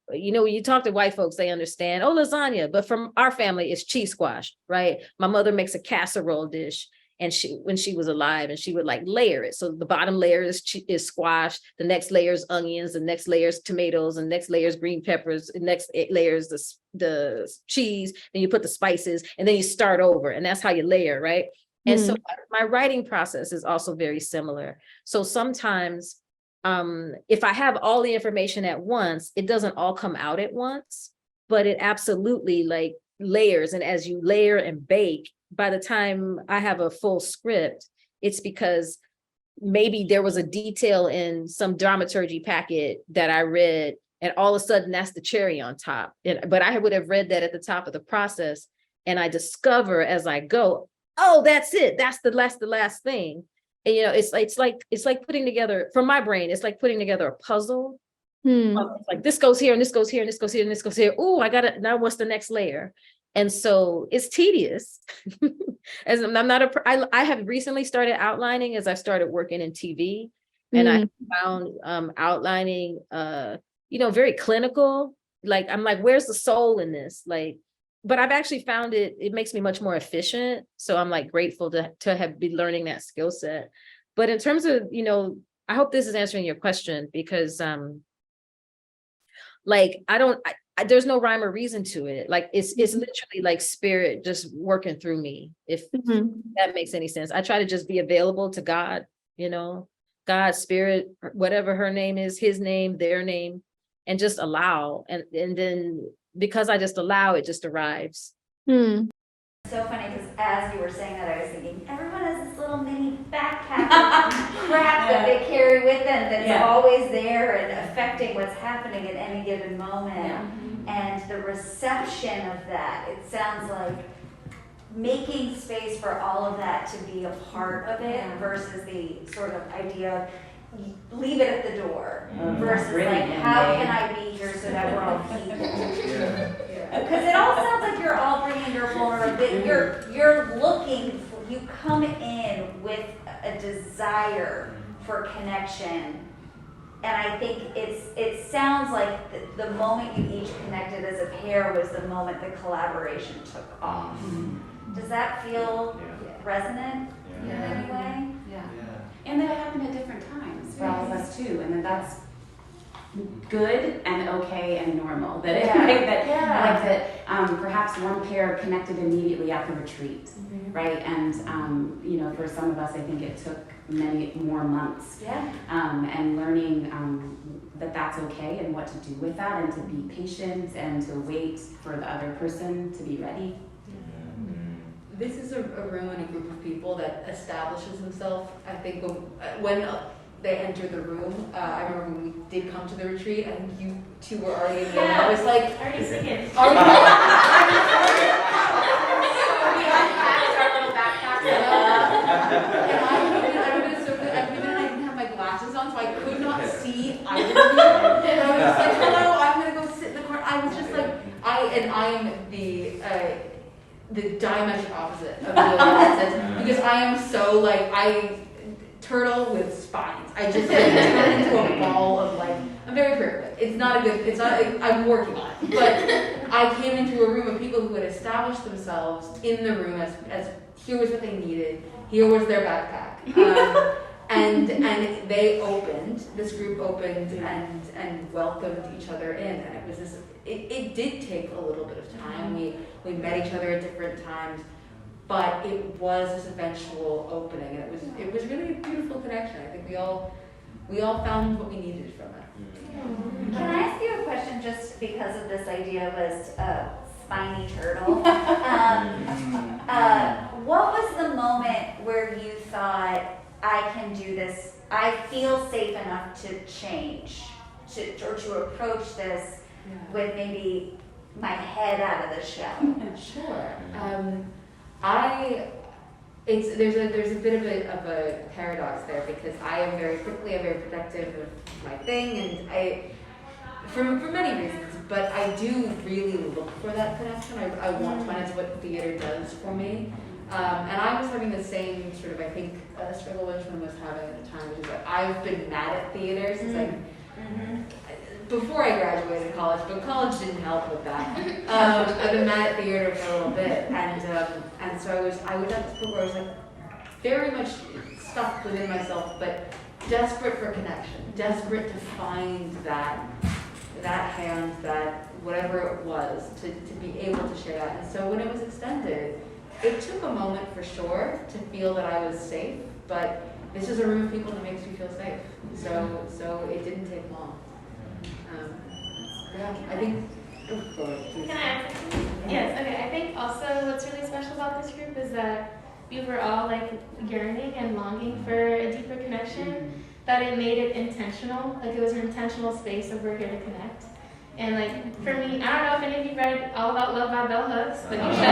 when you talk to white folks, they understand, oh, lasagna, but from our family, it's cheese squash, right? My mother makes a casserole dish, and when she was alive, and she would like layer it. So the bottom layer is squash, the next layer is onions, the next layer is tomatoes, and the next layer is green peppers, the next layer is the cheese, and you put the spices, and then you start over, and that's how you layer, right? And so my writing process is also very similar. So sometimes, if I have all the information at once, it doesn't all come out at once, but it absolutely like layers. And as you layer and bake, by the time I have a full script, it's because maybe there was a detail in some dramaturgy packet that I read, and all of a sudden that's the cherry on top. But I would have read that at the top of the process, and I discover as I go, oh, that's it. That's the last thing. And, it's like putting together, from my brain, it's like putting together a puzzle. It's like this goes here, and this goes here, and this goes here, and this goes here. Oh, I got it. Now what's the next layer? And so it's tedious. As I have recently started outlining as I've started working in TV, and I found outlining, very clinical. Like, I'm like, where's the soul in this? Like, but I've actually found it makes me much more efficient. So I'm like grateful to have been learning that skill set. But in terms of, I hope this is answering your question, because like, there's no rhyme or reason to it. Like, it's literally like spirit just working through me, if that makes any sense. I try to just be available to God, God, spirit, whatever her name is, his name, their name, and just allow. And then because I just allow, it just arrives. So funny, because as you were saying that, I was thinking, everyone has this little mini backpack of crap that they carry with them that's always there and affecting what's happening at any given moment. And the reception of that, it sounds like making space for all of that to be a part of it versus the sort of idea of leave it at the door versus like, how can I be here so that we're all people? Because it all sounds like you're all bringing your vulnerability. You're looking. You come in with a desire for connection, and I think it sounds like the moment you each connected as a pair was the moment the collaboration took off. Does that feel resonant in any way? Yeah. And that it happened at different times for all of us too, and that's good and okay and normal. Perhaps one pair connected immediately at the retreat, right? And for some of us, I think it took many more months. And learning that that's okay and what to do with that, and to be patient and to wait for the other person to be ready. This is a room and a group of people that establishes themselves, I think, when they enter the room. I remember when we did come to the retreat, I think you two were already in the room. I was like, already singing. I didn't have my glasses on, so I could not see either of you. And I was just like, hello, I'm gonna go sit in the corner. I was just like, I am the diametric opposite of the because I am so like, I turtle with spines. I just turn into a ball of like, I'm very privileged. I'm working on it. But I came into a room of people who had established themselves in the room as here was what they needed, here was their backpack. And they opened, this group opened and welcomed each other in. And it was this, it did take a little bit of time. We met each other at different times, but it was this eventual opening, and it was really a beautiful connection. I think we all found what we needed from it. Can I ask you a question, just because of this idea of a spiny turtle? What was the moment where you thought, I can do this, I feel safe enough to change, or to approach this with maybe my head out of the shell? Sure. I there's a bit of a paradox there, because I am very protective of my thing, and for many reasons, but I do really look for that connection. I want to find out what theater does for me. And I was having the same sort of, I think, struggle Wenxuan was having at the time, which is that I've been mad at theater since before I graduated college, but college didn't help with that. I've been mad at theater for a little bit, and so I was at this point where I was like very much stuck within myself, but desperate for connection, desperate to find that hand, that whatever it was, to be able to share that. And so when it was extended, it took a moment for sure to feel that I was safe, but this is a room of people that makes you feel safe. So it didn't take long. Yeah, I think. Can I add something? Yes. Okay. I think also what's really special about this group is that we were all like yearning and longing for a deeper connection. That it made it intentional. Like it was an intentional space of we're here to connect. And like for me, I don't know if any of you read All About Love by Bell Hooks, but you should.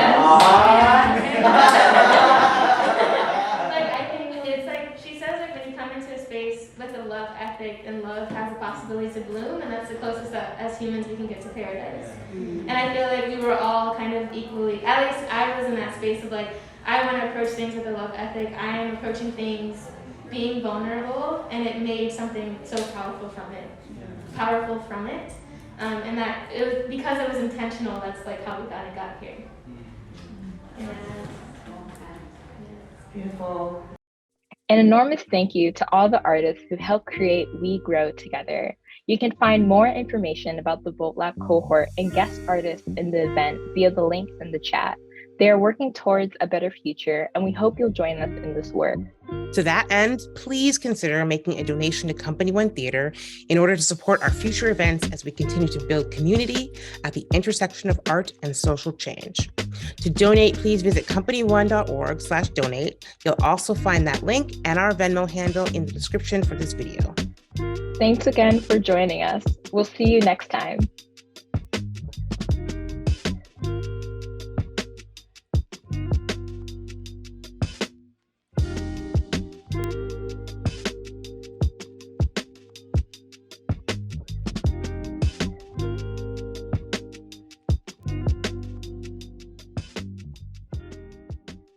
Like I think it's like she says, like when you come into a space with a love ethic, and love has the possibility to bloom, and that's the closest that as humans we can get to paradise. And I feel like we were all kind of equally, at least I was in that space of like, I want to approach things with a love ethic. I am approaching things being vulnerable, and it made something so powerful from it. And that it was because it was intentional. That's like how we got here. Yeah. Beautiful. An enormous thank you to all the artists who helped create We Grow Together. You can find more information about the Vote Lab cohort and guest artists in the event via the links in the chat. They are working towards a better future, and we hope you'll join us in this work. To that end, please consider making a donation to Company One Theater in order to support our future events as we continue to build community at the intersection of art and social change. To donate, please visit company1.org/donate. You'll also find that link and our Venmo handle in the description for this video. Thanks again for joining us. We'll see you next time.